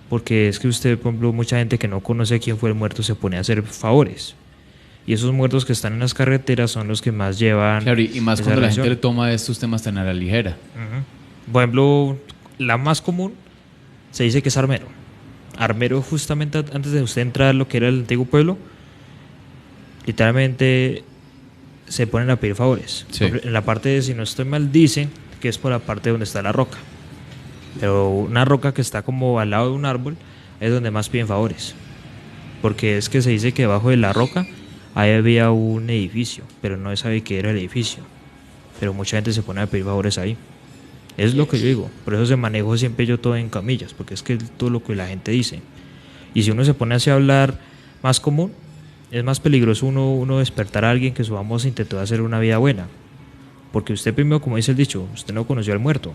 porque es que usted, por ejemplo, mucha gente que no conoce quién fue el muerto se pone a hacer favores. Y esos muertos que están en las carreteras son los que más llevan. Claro, y más cuando la gente le toma estos temas tan a la ligera. Por ejemplo, la más común se dice que es armero. Armero, justamente antes de usted entrar a lo que era el antiguo pueblo, literalmente se ponen a pedir favores. Sí. En la parte de, si no estoy mal, dicen que es por la parte donde está la roca. Pero una roca que está como al lado de un árbol es donde más piden favores. Porque es que se dice que debajo de la roca ahí había un edificio, pero no se sabe qué era el edificio. Pero mucha gente se pone a pedir favores ahí. Es lo que yo digo. Por eso se manejo siempre yo todo en camillas, porque es que es todo lo que la gente dice. Y si uno se pone así a hablar más común, es más peligroso uno despertar a alguien que supongamos intentó hacer una vida buena. Porque usted primero, como dice el dicho, usted no conoció al muerto.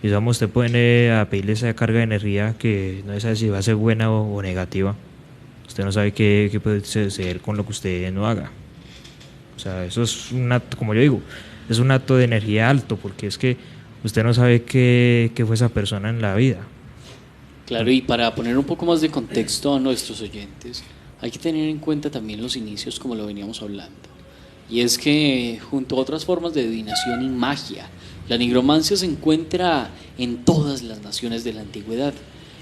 Y digamos, usted pone a pedirle esa carga de energía que no sabe si va a ser buena o negativa. Usted no sabe qué puede suceder con lo que usted no haga. O sea, eso es un acto, como yo digo, es un acto de energía alto, porque es que usted no sabe qué fue esa persona en la vida. Claro, y para poner un poco más de contexto a nuestros oyentes, hay que tener en cuenta también los inicios, como lo veníamos hablando. Y es que, junto a otras formas de adivinación y magia, la nigromancia se encuentra en todas las naciones de la antigüedad.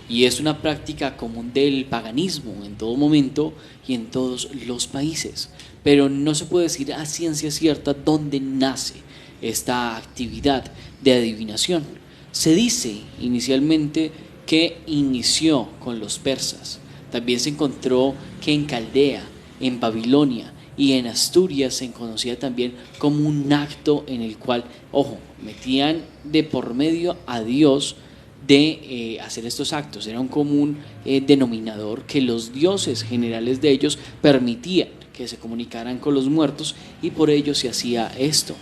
Y es una práctica común del paganismo en todo momento y en todos los países. Pero no se puede decir a ciencia cierta dónde nace esta actividad de adivinación. Se dice inicialmente que inició con los persas. También se encontró que en Caldea, en Babilonia y en Asturias se conocía también como un acto en el cual, ojo, metían de por medio a Dios de hacer estos actos. Era un común denominador que los dioses generales de ellos permitían que se comunicaran con los muertos y por ello se hacía esto.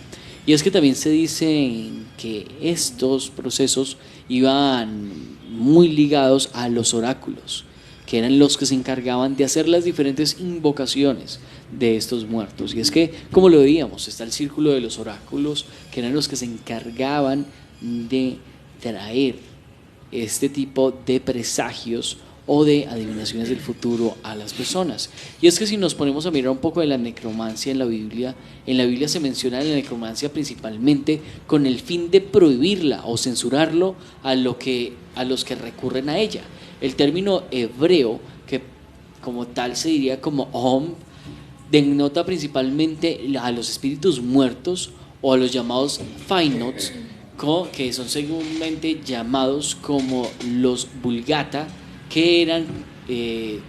Y es que también se dice que estos procesos iban muy ligados a los oráculos, que eran los que se encargaban de hacer las diferentes invocaciones de estos muertos. Y es que, como lo veíamos, está el círculo de los oráculos, que eran los que se encargaban de traer este tipo de presagios o de adivinaciones del futuro a las personas. Y es que si nos ponemos a mirar un poco de la necromancia en la Biblia se menciona la necromancia principalmente con el fin de prohibirla o censurarlo a los que recurren a ella. El término hebreo, que como tal se diría como Om, denota principalmente a los espíritus muertos o a los llamados Fainots, que son seguramente llamados como los Vulgata, que eran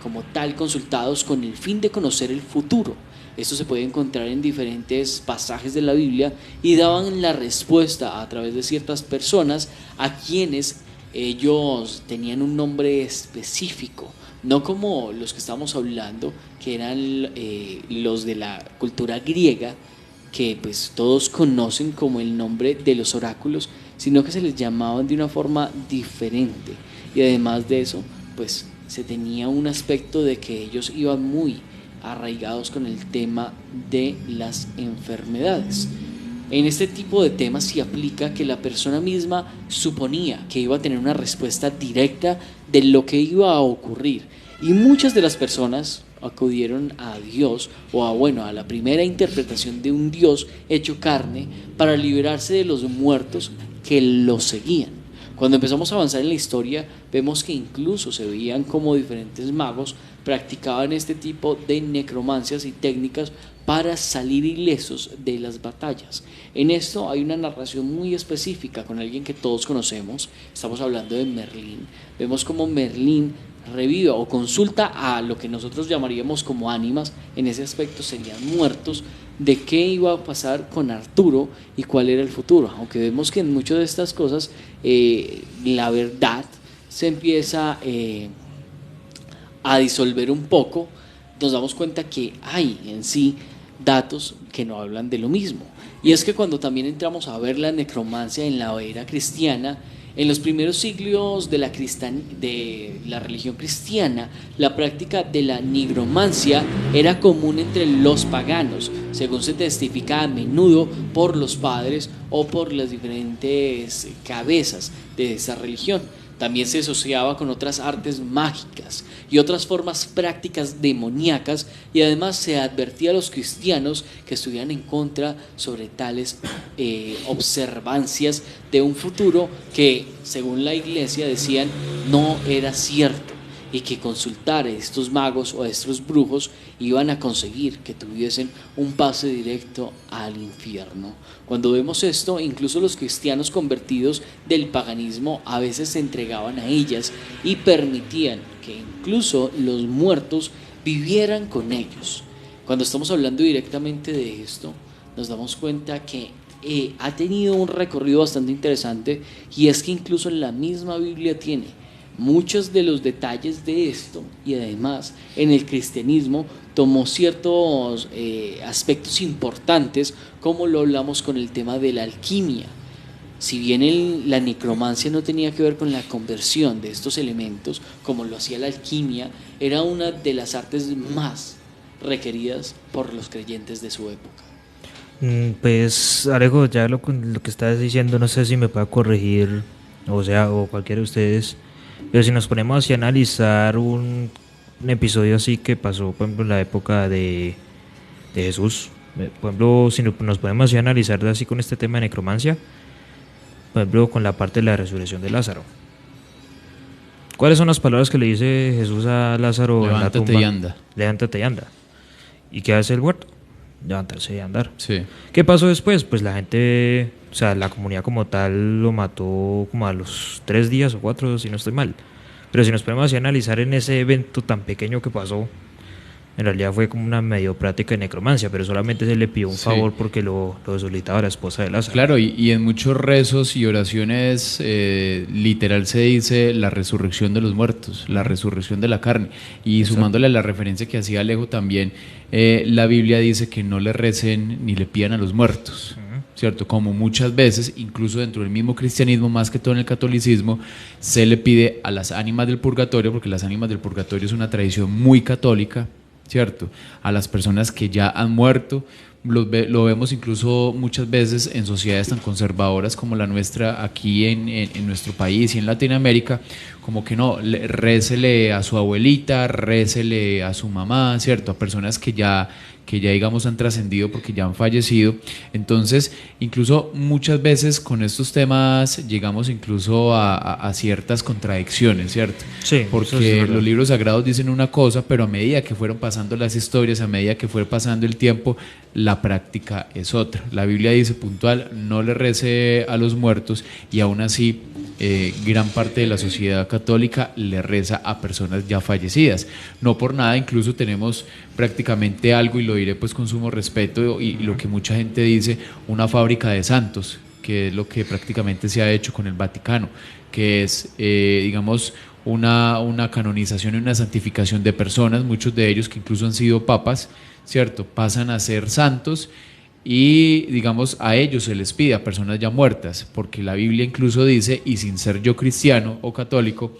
como tal consultados con el fin de conocer el futuro. Esto se puede encontrar en diferentes pasajes de la Biblia y daban la respuesta a través de ciertas personas a quienes ellos tenían un nombre específico, no como los que estamos hablando, que eran los de la cultura griega, que pues todos conocen como el nombre de los oráculos, sino que se les llamaban de una forma diferente. Y además de eso, pues se tenía un aspecto de que ellos iban muy arraigados con el tema de las enfermedades. En este tipo de temas se aplica que la persona misma suponía que iba a tener una respuesta directa de lo que iba a ocurrir, y muchas de las personas acudieron a Dios o a la primera interpretación de un Dios hecho carne para liberarse de los muertos que lo seguían. Cuando empezamos a avanzar en la historia, vemos que incluso se veían como diferentes magos practicaban este tipo de necromancias y técnicas para salir ilesos de las batallas. En esto hay una narración muy específica con alguien que todos conocemos. Estamos hablando de Merlín. Vemos como Merlín revive o consulta a lo que nosotros llamaríamos como ánimas, en ese aspecto serían muertos, de qué iba a pasar con Arturo y cuál era el futuro. Aunque vemos que en muchas de estas cosas la verdad se empieza a disolver un poco, nos damos cuenta que hay en sí datos que no hablan de lo mismo. Y es que cuando también entramos a ver la necromancia en la era cristiana, En los primeros siglos de la religión cristiana, la práctica de la nigromancia era común entre los paganos, según se testifica a menudo por los padres o por las diferentes cabezas de esa religión. También se asociaba con otras artes mágicas y otras formas prácticas demoníacas, y además se advertía a los cristianos que estuvieran en contra sobre tales observancias de un futuro que, según la iglesia, decían no era cierto, y que consultar a estos magos o a estos brujos iban a conseguir que tuviesen un pase directo al infierno. Cuando vemos esto, incluso los cristianos convertidos del paganismo a veces se entregaban a ellas y permitían que incluso los muertos vivieran con ellos. Cuando estamos hablando directamente de esto, nos damos cuenta que ha tenido un recorrido bastante interesante, y es que incluso en la misma Biblia tiene muchos de los detalles de esto, y además en el cristianismo tomó ciertos aspectos importantes, como lo hablamos con el tema de la alquimia. Si bien la necromancia no tenía que ver con la conversión de estos elementos, como lo hacía la alquimia, era una de las artes más requeridas por los creyentes de su época. Pues Alejo, ya lo que estás diciendo, no sé si me puede corregir, o cualquiera de ustedes. Pero si nos ponemos a analizar un episodio así que pasó, por ejemplo, en la época de Jesús, por ejemplo, si nos ponemos a analizar así con este tema de necromancia, por ejemplo, con la parte de la resurrección de Lázaro. ¿Cuáles son las palabras que le dice Jesús a Lázaro en la tumba? Levántate y anda. Levántate y anda. ¿Y qué hace el muerto? Levantarse y andar. Sí. ¿Qué pasó después? Pues la gente, o sea, la comunidad como tal lo mató como a los 3 días o 4, si no estoy mal. Pero si nos ponemos a analizar en ese evento tan pequeño que pasó, en realidad fue como una medio práctica de necromancia, pero solamente se le pidió un favor porque lo solicitaba la esposa de Lázaro. Claro, y en muchos rezos y oraciones literal se dice la resurrección de los muertos, la resurrección de la carne. Y sumándole a la referencia que hacía Alejo también, la Biblia dice que no le recen ni le pidan a los muertos. ¿Cierto? Como muchas veces, incluso dentro del mismo cristianismo, más que todo en el catolicismo, se le pide a las ánimas del purgatorio, porque las ánimas del purgatorio es una tradición muy católica, ¿cierto? A las personas que ya han muerto. Lo vemos incluso muchas veces en sociedades tan conservadoras como la nuestra aquí en nuestro país y en Latinoamérica, como que no, récele a su abuelita, récele a su mamá, ¿cierto? A personas que ya digamos han trascendido porque ya han fallecido. Entonces, incluso muchas veces con estos temas llegamos incluso a ciertas contradicciones, ¿cierto? Sí, porque los libros sagrados dicen una cosa, pero a medida que fueron pasando las historias, a medida que fue pasando el tiempo, la práctica es otra. La Biblia dice puntual, no le rece a los muertos, y aún así gran parte de la sociedad católica le reza a personas ya fallecidas. No por nada, incluso tenemos prácticamente algo, y lo diré pues con sumo respeto, y lo que mucha gente dice, una fábrica de santos, que es lo que prácticamente se ha hecho con el Vaticano, que es digamos una canonización y una santificación de personas, muchos de ellos que incluso han sido papas, ¿cierto? Pasan a ser santos, y digamos a ellos se les pide, a personas ya muertas, porque la Biblia incluso dice, y sin ser yo cristiano o católico,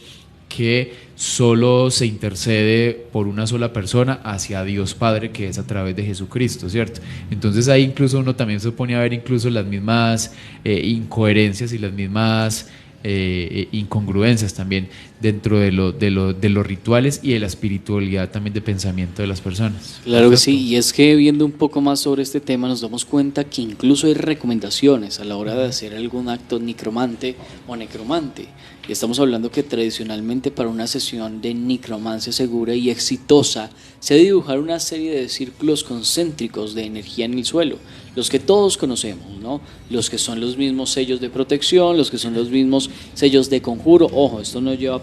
que solo se intercede por una sola persona hacia Dios Padre, que es a través de Jesucristo, ¿cierto? Entonces ahí incluso uno también se pone a ver incluso las mismas incoherencias y las mismas incongruencias también dentro de los rituales y de la espiritualidad también de pensamiento de las personas. Claro que sí, y es que viendo un poco más sobre este tema nos damos cuenta que incluso hay recomendaciones a la hora de hacer algún acto necromante o necromante. Y estamos hablando que tradicionalmente para una sesión de necromancia segura y exitosa se debe dibujar una serie de círculos concéntricos de energía en el suelo, los que todos conocemos, ¿no? Los que son los mismos sellos de protección, los que son los mismos sellos de conjuro. Ojo, esto no lleva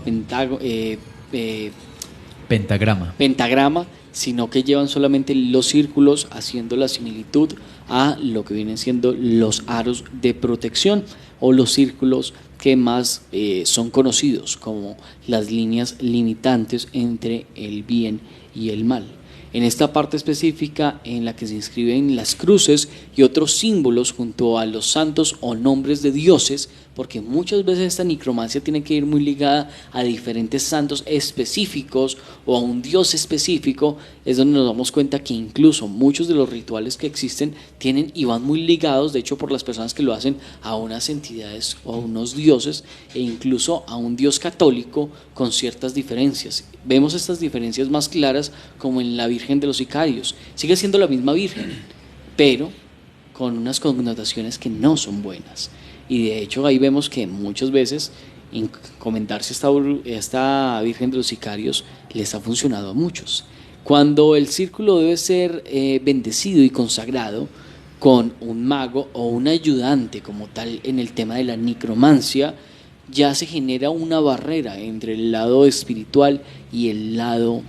pentagrama, sino que llevan solamente los círculos, haciendo la similitud a lo que vienen siendo los aros de protección, o los círculos que más son conocidos como las líneas limitantes entre el bien y el mal. en esta parte específica en la que se inscriben las cruces y otros símbolos junto a los santos o nombres de dioses, porque muchas veces esta necromancia tiene que ir muy ligada a diferentes santos específicos o a un dios específico, es donde nos damos cuenta que incluso muchos de los rituales que existen tienen y van muy ligados, de hecho por las personas que lo hacen, a unas entidades o a unos dioses e incluso a un dios católico con ciertas diferencias. Vemos estas diferencias más claras como en la Virgen de los Sicarios, sigue siendo la misma Virgen, pero con unas connotaciones que no son buenas. Y de hecho ahí vemos que muchas veces encomendarse esta Virgen de los Sicarios les ha funcionado a muchos. Cuando el círculo debe ser bendecido y consagrado con un mago o un ayudante como tal en el tema de la necromancia, ya se genera una barrera entre el lado espiritual y el lado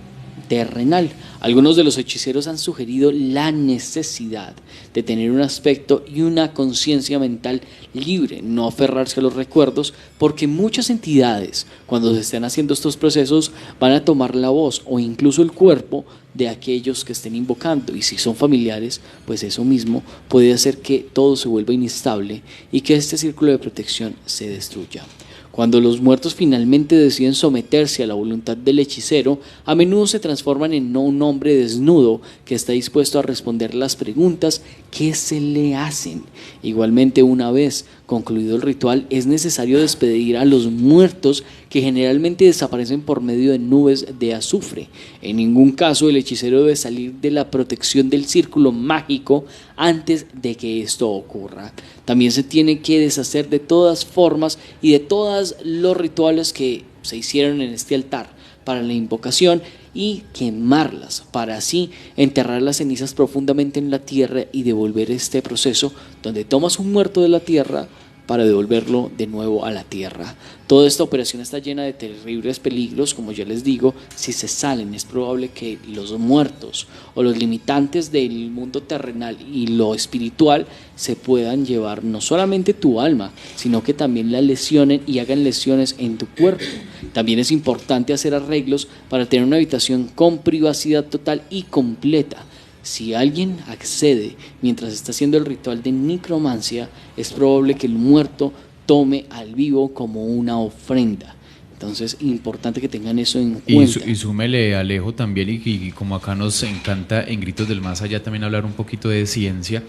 terrenal. Algunos de los hechiceros han sugerido la necesidad de tener un aspecto y una conciencia mental libre, no aferrarse a los recuerdos, porque muchas entidades, cuando se estén haciendo estos procesos, van a tomar la voz o incluso el cuerpo de aquellos que estén invocando, y si son familiares, pues eso mismo puede hacer que todo se vuelva inestable y que este círculo de protección se destruya. Cuando los muertos finalmente deciden someterse a la voluntad del hechicero, a menudo se transforman en un hombre desnudo que está dispuesto a responder las preguntas que se le hacen. Igualmente, una vez concluido el ritual, es necesario despedir a los muertos, que generalmente desaparecen por medio de nubes de azufre. En ningún caso el hechicero debe salir de la protección del círculo mágico antes de que esto ocurra. También se tiene que deshacer de todas formas y de todos los rituales que se hicieron en este altar para la invocación y quemarlas, para así enterrar las cenizas profundamente en la tierra y devolver este proceso donde tomas un muerto de la tierra para devolverlo de nuevo a la tierra. Toda esta operación está llena de terribles peligros, como ya les digo. Si se salen, es probable que los muertos o los limitantes del mundo terrenal y lo espiritual se puedan llevar no solamente tu alma, sino que también la lesionen y hagan lesiones en tu cuerpo. También es importante hacer arreglos para tener una habitación con privacidad total y completa. Si alguien accede mientras está haciendo el ritual de necromancia, es probable que el muerto tome al vivo como una ofrenda. Entonces, importante que tengan eso en cuenta. Y súmele, Alejo, también, y como acá nos encanta en Gritos del Más Allá también hablar un poquito de ciencia,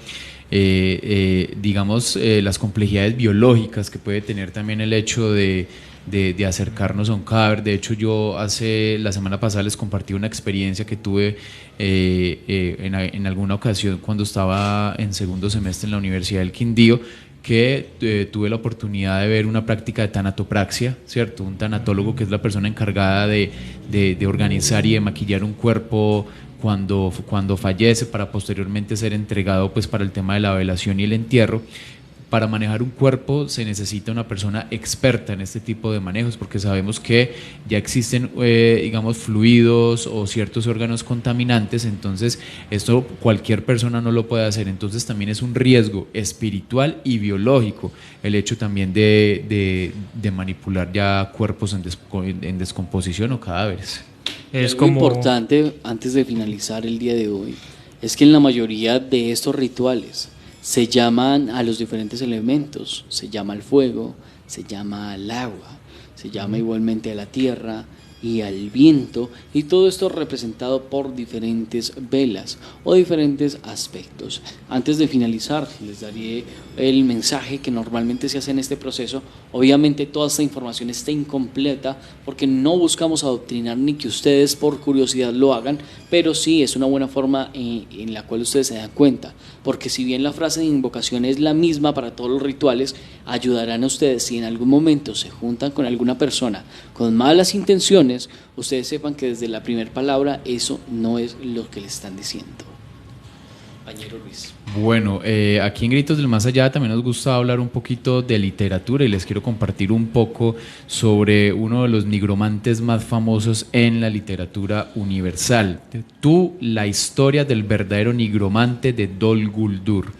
digamos, las complejidades biológicas que puede tener también el hecho de acercarnos a un cadáver. De hecho, yo la semana pasada les compartí una experiencia que tuve en alguna ocasión cuando estaba en segundo semestre en la Universidad del Quindío, que tuve la oportunidad de ver una práctica de tanatopraxia, ¿cierto? Un tanatólogo, que es la persona encargada de organizar y de maquillar un cuerpo cuando fallece, para posteriormente ser entregado pues para el tema de la velación y el entierro. Para manejar un cuerpo se necesita una persona experta en este tipo de manejos, porque sabemos que ya existen, digamos, fluidos o ciertos órganos contaminantes. Entonces esto cualquier persona no lo puede hacer. Entonces también es un riesgo espiritual y biológico el hecho también de manipular ya cuerpos en descomposición o cadáveres. Es como importante, antes de finalizar el día de hoy, es que en la mayoría de estos rituales se llaman a los diferentes elementos, se llama al fuego, se llama al agua, se llama igualmente a la tierra y al viento, y todo esto representado por diferentes velas o diferentes aspectos. Antes de finalizar, les daré el mensaje que normalmente se hace en este proceso. Obviamente toda esta información está incompleta porque no buscamos adoctrinar ni que ustedes por curiosidad lo hagan, pero sí es una buena forma en la cual ustedes se dan cuenta, porque si bien la frase de invocación es la misma para todos los rituales, ayudarán a ustedes si en algún momento se juntan con alguna persona con malas intenciones, ustedes sepan que desde la primera palabra eso no es lo que le están diciendo. Compañero Luis. Bueno, aquí en Gritos del Más Allá también nos gusta hablar un poquito de literatura, y les quiero compartir un poco sobre uno de los nigromantes más famosos en la literatura universal. La historia del verdadero nigromante de Dol Guldur.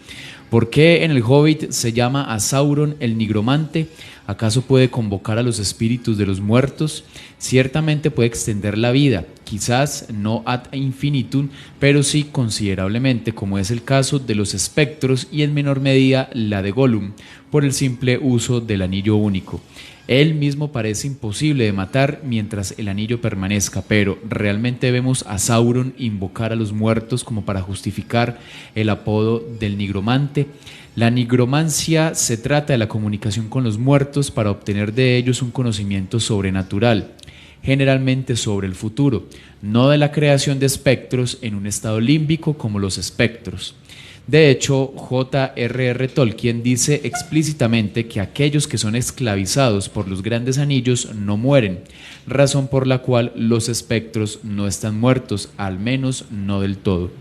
¿Por qué en el Hobbit se llama a Sauron el nigromante? ¿Acaso puede convocar a los espíritus de los muertos? Ciertamente puede extender la vida, quizás no ad infinitum, pero sí considerablemente, como es el caso de los espectros y en menor medida la de Gollum, por el simple uso del anillo único. Él mismo parece imposible de matar mientras el anillo permanezca, pero realmente vemos a Sauron invocar a los muertos como para justificar el apodo del nigromante. La nigromancia se trata de la comunicación con los muertos para obtener de ellos un conocimiento sobrenatural, generalmente sobre el futuro, no de la creación de espectros en un estado límbico como los espectros. De hecho, J.R.R. Tolkien dice explícitamente que aquellos que son esclavizados por los grandes anillos no mueren, razón por la cual los espectros no están muertos, al menos no del todo.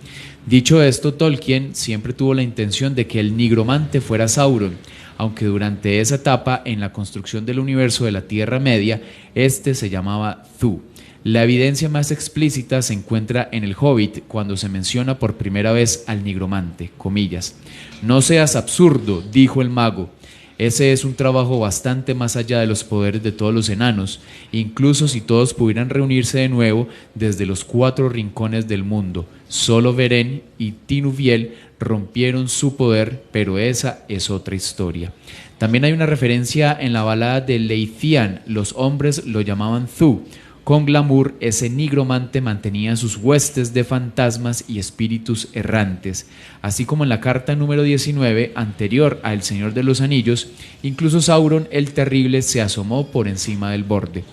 Dicho esto, Tolkien siempre tuvo la intención de que el nigromante fuera Sauron, aunque durante esa etapa en la construcción del universo de la Tierra Media, este se llamaba Thu. La evidencia más explícita se encuentra en el Hobbit, cuando se menciona por primera vez al nigromante, comillas. «No seas absurdo», dijo el mago. Ese es un trabajo bastante más allá de los poderes de todos los enanos, incluso si todos pudieran reunirse de nuevo desde los 4 rincones del mundo. Solo Beren y Tinuviel rompieron su poder, pero esa es otra historia. También hay una referencia en la balada de Leithian, los hombres lo llamaban Thu. Con glamour, ese nigromante mantenía sus huestes de fantasmas y espíritus errantes, así como en la carta número 19, anterior a El Señor de los Anillos, incluso Sauron el Terrible se asomó por encima del borde.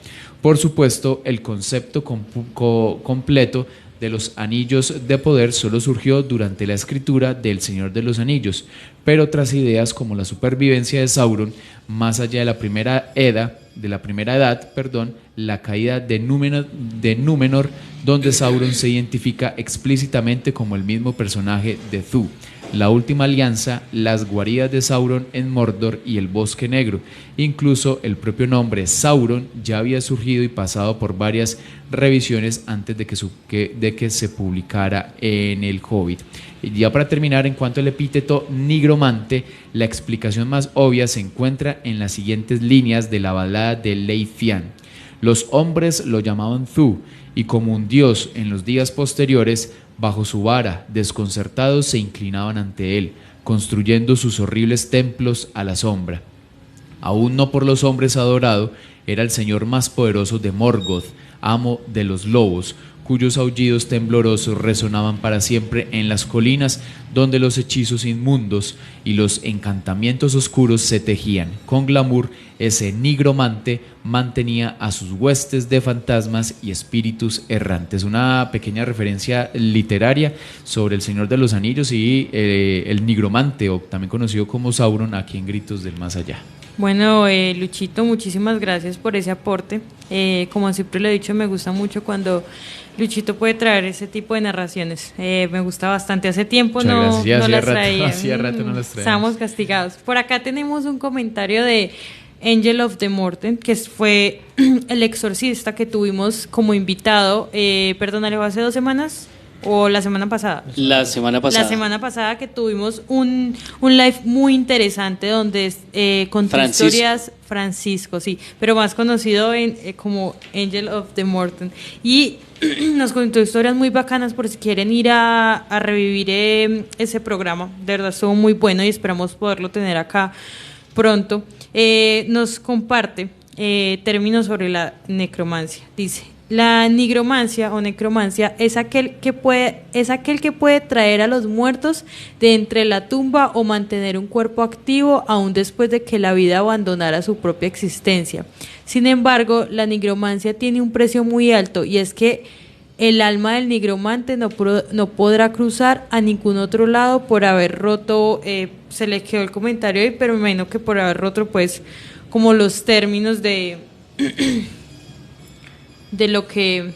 Por supuesto, el concepto completo de los anillos de poder solo surgió durante la escritura del Señor de los Anillos, pero otras ideas como la supervivencia de Sauron, más allá de la primera edad, la caída de Númenor, donde Sauron se identifica explícitamente como el mismo personaje de Thu, la última alianza, las guaridas de Sauron en Mordor y el Bosque Negro. Incluso el propio nombre Sauron ya había surgido y pasado por varias revisiones antes de que se publicara en el Hobbit. Y ya para terminar, en cuanto al epíteto nigromante, la explicación más obvia se encuentra en las siguientes líneas de la balada de Leithian. Los hombres lo llamaban Thu, y como un dios en los días posteriores, bajo su vara, desconcertados se inclinaban ante él, construyendo sus horribles templos a la sombra. Aún no por los hombres adorado, era el señor más poderoso de Morgoth, amo de los lobos, cuyos aullidos temblorosos resonaban para siempre en las colinas donde los hechizos inmundos y los encantamientos oscuros se tejían. Con glamour, ese nigromante mantenía a sus huestes de fantasmas y espíritus errantes. Una pequeña referencia literaria sobre el Señor de los Anillos y el nigromante, o también conocido como Sauron, aquí en Gritos del Más Allá. Bueno, Luchito, muchísimas gracias por ese aporte. Como siempre lo he dicho, me gusta mucho cuando Luchito puede traer ese tipo de narraciones. Me gusta bastante. Hace tiempo no las traía. Hacía rato no las traía. Estamos castigados. Por acá tenemos un comentario de Angel of the Morten, que fue el exorcista que tuvimos como invitado. Perdónale, ¿hace 2 semanas? ¿O la semana pasada? La semana pasada. La semana pasada, que tuvimos un live muy interesante donde contó historias. Francisco, sí, pero más conocido como Angel of the Morten. Y nos contó historias muy bacanas por si quieren ir a revivir ese programa. De verdad estuvo muy bueno y esperamos poderlo tener acá pronto. Nos comparte términos sobre la necromancia. Dice: la nigromancia o necromancia es aquel que puede traer a los muertos de entre la tumba o mantener un cuerpo activo aún después de que la vida abandonara su propia existencia. Sin embargo, la nigromancia tiene un precio muy alto, y es que el alma del nigromante no podrá cruzar a ningún otro lado por haber roto, se le quedó el comentario ahí, pero me imagino que por haber roto pues como los términos de lo que,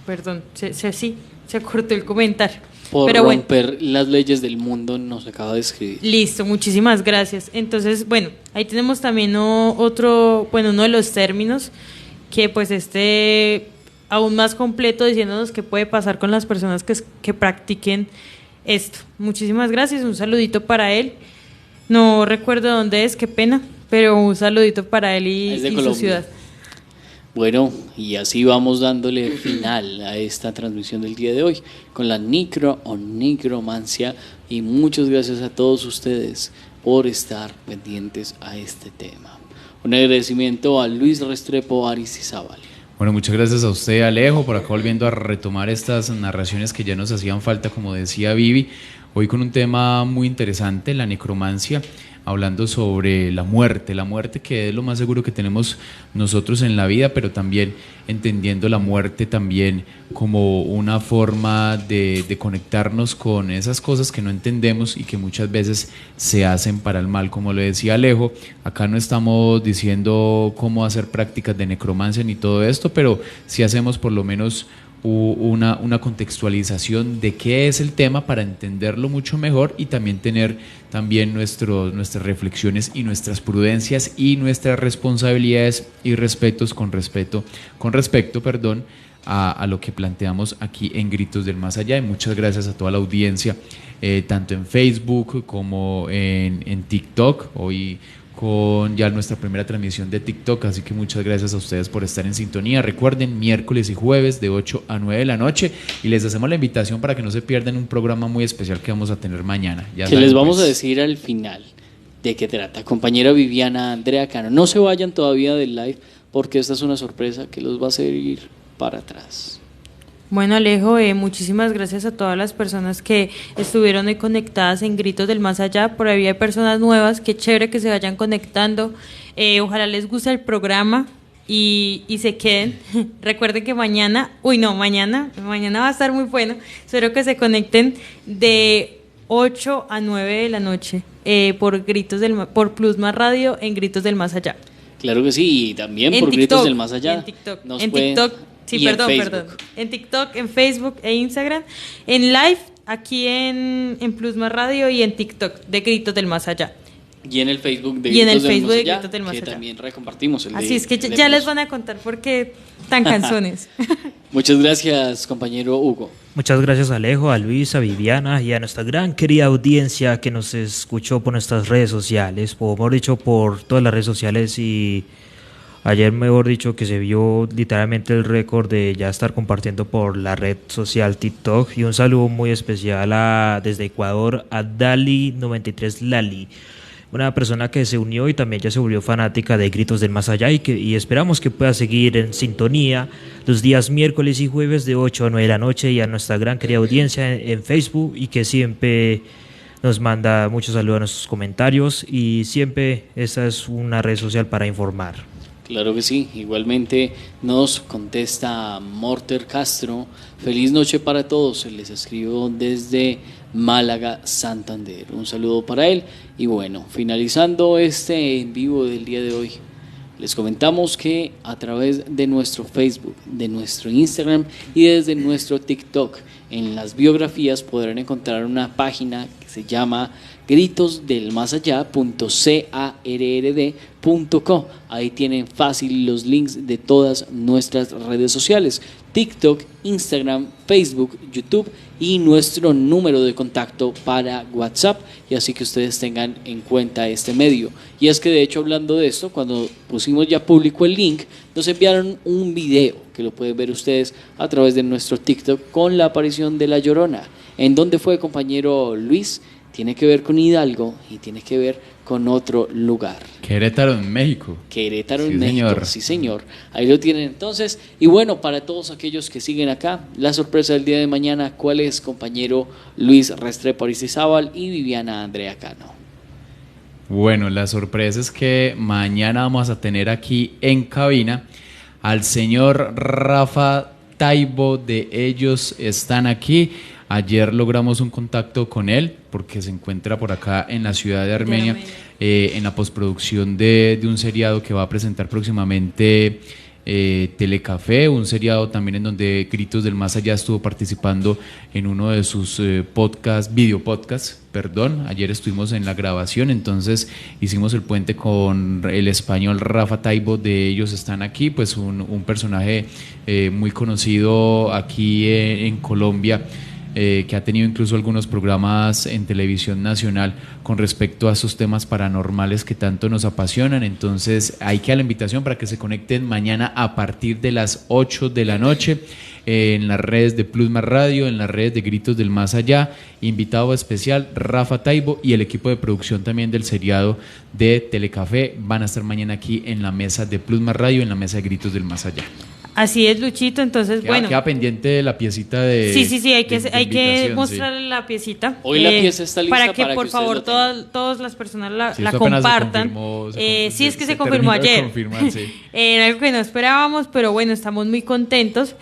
perdón, se cortó el comentario. Por romper las leyes del mundo nos acaba de escribir. Listo, muchísimas gracias. Entonces, bueno, ahí tenemos también uno de los términos que pues aún más completo, diciéndonos qué puede pasar con las personas que practiquen esto. Muchísimas gracias, un saludito para él. No recuerdo dónde es, qué pena, pero un saludito para él y Es de su Colombia. ciudad. Bueno, y así vamos dándole final a esta transmisión del día de hoy con la nicro o nigromancia, y muchas gracias a todos ustedes por estar pendientes a este tema. Un agradecimiento a Luis Restrepo Aristizábal. Bueno, muchas gracias a usted, Alejo, por acá volviendo a retomar estas narraciones que ya nos hacían falta, como decía Vivi, hoy con un tema muy interesante, la necromancia, hablando sobre la muerte que es lo más seguro que tenemos nosotros en la vida, pero también entendiendo la muerte también como una forma de conectarnos con esas cosas que no entendemos y que muchas veces se hacen para el mal. Como le decía Alejo, acá no estamos diciendo cómo hacer prácticas de necromancia ni todo esto, pero sí hacemos por lo menos una contextualización de qué es el tema para entenderlo mucho mejor y también tener también nuestras reflexiones y nuestras prudencias y nuestras responsabilidades y respetos con respecto a lo que planteamos aquí en Gritos del Más Allá. Y muchas gracias a toda la audiencia, tanto en Facebook como en TikTok. Hoy con ya nuestra primera transmisión de TikTok, así que muchas gracias a ustedes por estar en sintonía. Recuerden, miércoles y jueves de 8 a 9 de la noche, y les hacemos la invitación para que no se pierdan un programa muy especial que vamos a tener mañana. Ya Que saben, les vamos pues, a decir al final de qué trata. Compañera Viviana Andrea Cano, no se vayan todavía del live porque esta es una sorpresa que los va a hacer ir para atrás. Bueno, Alejo, muchísimas gracias a todas las personas que estuvieron hoy conectadas en Gritos del Más Allá. Por ahí hay personas nuevas, qué chévere que se vayan conectando. Ojalá les guste el programa y se queden. Recuerden que mañana va a estar muy bueno. Espero que se conecten de 8 a 9 de la noche por Plus Más Radio en Gritos del Más Allá. Claro que sí, y también En por TikTok, Gritos del Más Allá. En TikTok. nos En pueden- TikTok. Sí, y en perdón. Facebook. En TikTok, en Facebook e Instagram, en live, aquí en Plus Más Radio y en TikTok de Gritos del Más Allá. Y en el Facebook de Y en el Gritos del Facebook Más de Allá, Gritos del Más que Allá. también recompartimos. Así es que ya les van a contar por qué tan canzones. Muchas gracias, compañero Hugo. Muchas gracias a Alejo, a Luis, a Viviana y a nuestra gran querida audiencia que nos escuchó por nuestras redes sociales, por todas las redes sociales. Y ayer, mejor dicho, que se vio literalmente el récord de ya estar compartiendo por la red social TikTok. Y un saludo muy especial desde Ecuador a Dali93 Lali, una persona que se unió y también ya se volvió fanática de Gritos del Más Allá, y esperamos que pueda seguir en sintonía los días miércoles y jueves de 8 a 9 de la noche, y a nuestra gran querida audiencia en Facebook, y que siempre nos manda muchos saludos a nuestros comentarios, y siempre esta es una red social para informar. Claro que sí, igualmente nos contesta Morter Castro, feliz noche para todos, les escribo desde Málaga, Santander, un saludo para él. Y bueno, finalizando este en vivo del día de hoy, les comentamos que a través de nuestro Facebook, de nuestro Instagram y desde nuestro TikTok, en las biografías podrán encontrar una página que se llama gritosdelmasallá.carrd.co. Ahí tienen fácil los links de todas nuestras redes sociales: TikTok, Instagram, Facebook, YouTube y nuestro número de contacto para WhatsApp, y así que ustedes tengan en cuenta este medio. Y es que de hecho, hablando de esto, cuando pusimos ya público el link, nos enviaron un video que lo pueden ver ustedes a través de nuestro TikTok con la aparición de La Llorona. ¿En dónde fue, compañero Luis? Tiene que ver con Hidalgo y tiene que ver con otro lugar. Querétaro, en México. Querétaro, Sí, en México. señor. Sí, señor. Ahí lo tienen entonces. Y bueno, para todos aquellos que siguen acá, la sorpresa del día de mañana, ¿cuál es, compañero Luis Restrepo Aristizábal y Viviana Andrea Cano? Bueno, la sorpresa es que mañana vamos a tener aquí en cabina al señor Rafa Taibo de Ellos Están Aquí. Ayer logramos un contacto con él porque se encuentra por acá en la ciudad de Armenia, en la postproducción de un seriado que va a presentar próximamente Telecafé, un seriado también en donde Gritos del Más Allá estuvo participando en uno de sus videopodcasts. Ayer estuvimos en la grabación, entonces hicimos el puente con el español Rafa Taibo de Ellos Están Aquí, pues un personaje muy conocido aquí en Colombia, que ha tenido incluso algunos programas en televisión nacional con respecto a esos temas paranormales que tanto nos apasionan. Entonces ahí queda la invitación para que se conecten mañana a partir de las 8 de la noche en las redes de Plus Más Radio, en las redes de Gritos del Más Allá. Invitado especial Rafa Taibo y el equipo de producción también del seriado de Telecafé van a estar mañana aquí en la mesa de Plus Más Radio, en la mesa de Gritos del Más Allá. Así es, Luchito, entonces bueno. Queda pendiente de la piecita de... Sí, hay que mostrarle la piecita. Hoy la pieza está lista para que por favor todas las personas la compartan. Sí, es que se confirmó ayer. Era algo que no esperábamos, pero bueno, estamos muy contentos.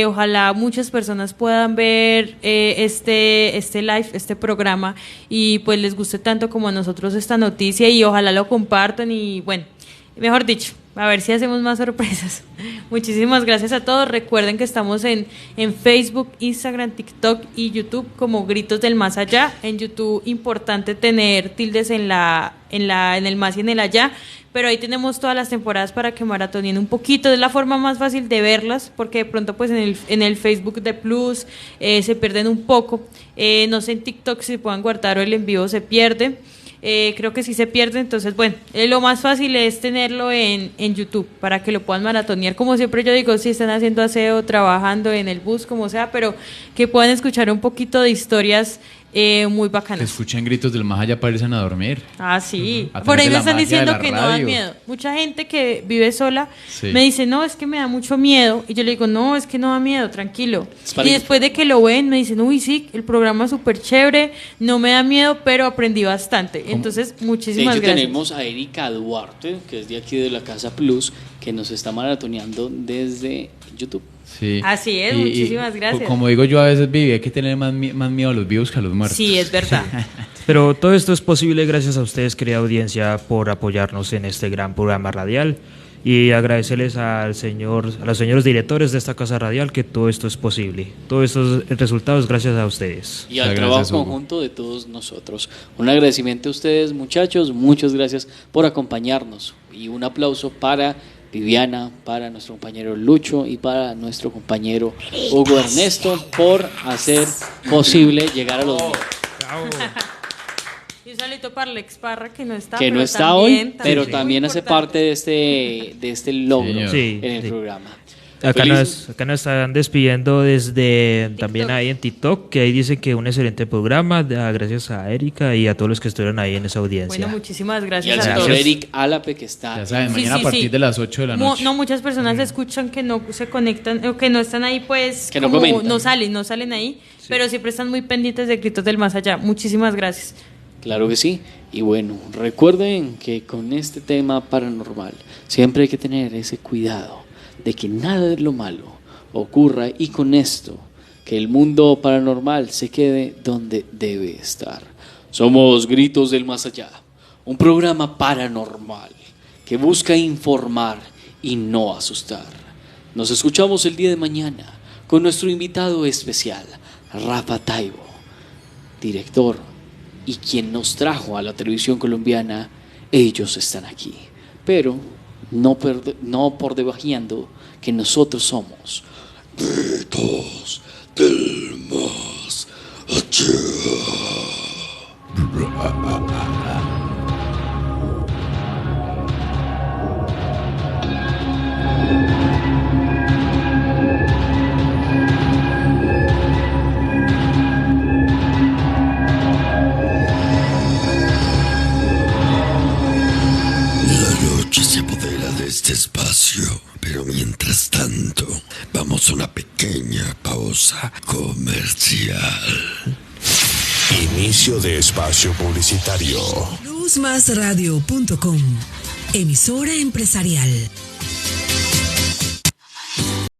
Ojalá muchas personas puedan ver este live, este programa, y pues les guste tanto como a nosotros esta noticia, y ojalá lo compartan y bueno, mejor dicho, a ver si hacemos más sorpresas. Muchísimas gracias a todos. Recuerden que estamos en Facebook, Instagram, TikTok y YouTube como Gritos del Más Allá. En YouTube, importante tener tildes en el más y en el allá, pero ahí tenemos todas las temporadas para que maratonien un poquito. Es la forma más fácil de verlas, porque de pronto pues en el Facebook de Plus se pierden un poco. No sé en TikTok si puedan guardar o el en vivo se pierde. Creo que sí se pierde, entonces bueno, lo más fácil es tenerlo en YouTube para que lo puedan maratonear. Como siempre yo digo, si están haciendo aseo, trabajando en el bus, como sea, pero que puedan escuchar un poquito de historias muy bacanas. Escuchen Gritos del Más Allá para irse a dormir. Ah, sí. Por ahí me están diciendo que no dan miedo. Mucha gente que vive sola me dice, no, es que me da mucho miedo. Y yo le digo, no, es que no da miedo, tranquilo. Y después de que lo ven, me dicen, uy, sí, el programa es súper chévere, no me da miedo, pero aprendí bastante. Entonces, muchísimas gracias. Tenemos a Erika Duarte, que es de aquí de la Casa Plus, que nos está maratoneando desde YouTube. Sí. Así es, muchísimas gracias. Como digo yo a veces, Vivi, hay que tener más miedo a los vivos que a los muertos. Sí, es verdad. Pero todo esto es posible gracias a ustedes, querida audiencia, por apoyarnos en este gran programa radial, y agradecerles a los señores directores de esta casa radial que todo esto es posible. Todos estos resultados gracias a ustedes. Y al trabajo conjunto de todos nosotros. Un agradecimiento a ustedes, muchachos, muchas gracias por acompañarnos, y un aplauso para Viviana, para nuestro compañero Lucho y para nuestro compañero Hugo Ernesto por hacer posible llegar a los 1000. Y un saludo para Lex Parra, que no está, hoy, pero también hace parte de este logro en el programa. Acá nos están despidiendo desde TikTok. También ahí en TikTok, que ahí dicen que un excelente programa, gracias a Erika y a todos los que estuvieron ahí en esa audiencia. Bueno, muchísimas gracias. Y al señor Eric Álape, que está, ya saben, mañana a partir de las 8 de la noche. No, muchas personas escuchan que no se conectan, o que no están ahí, pues que como no salen ahí, pero siempre están muy pendientes de Gritos del Más Allá. Muchísimas gracias. Claro que sí. Y bueno, recuerden que con este tema paranormal siempre hay que tener ese cuidado de que nada de lo malo ocurra, y con esto que el mundo paranormal se quede donde debe estar. Somos Gritos del Más Allá, un programa paranormal que busca informar y no asustar. Nos escuchamos el día de mañana con nuestro invitado especial, Rafa Taibo, director y quien nos trajo a la televisión colombiana. Ellos están aquí, pero no por debajeando que nosotros somos Gritos del Más Allá. Este espacio, pero mientras tanto vamos a una pequeña pausa comercial. Inicio de espacio publicitario. Plusmasradio.com, emisora empresarial.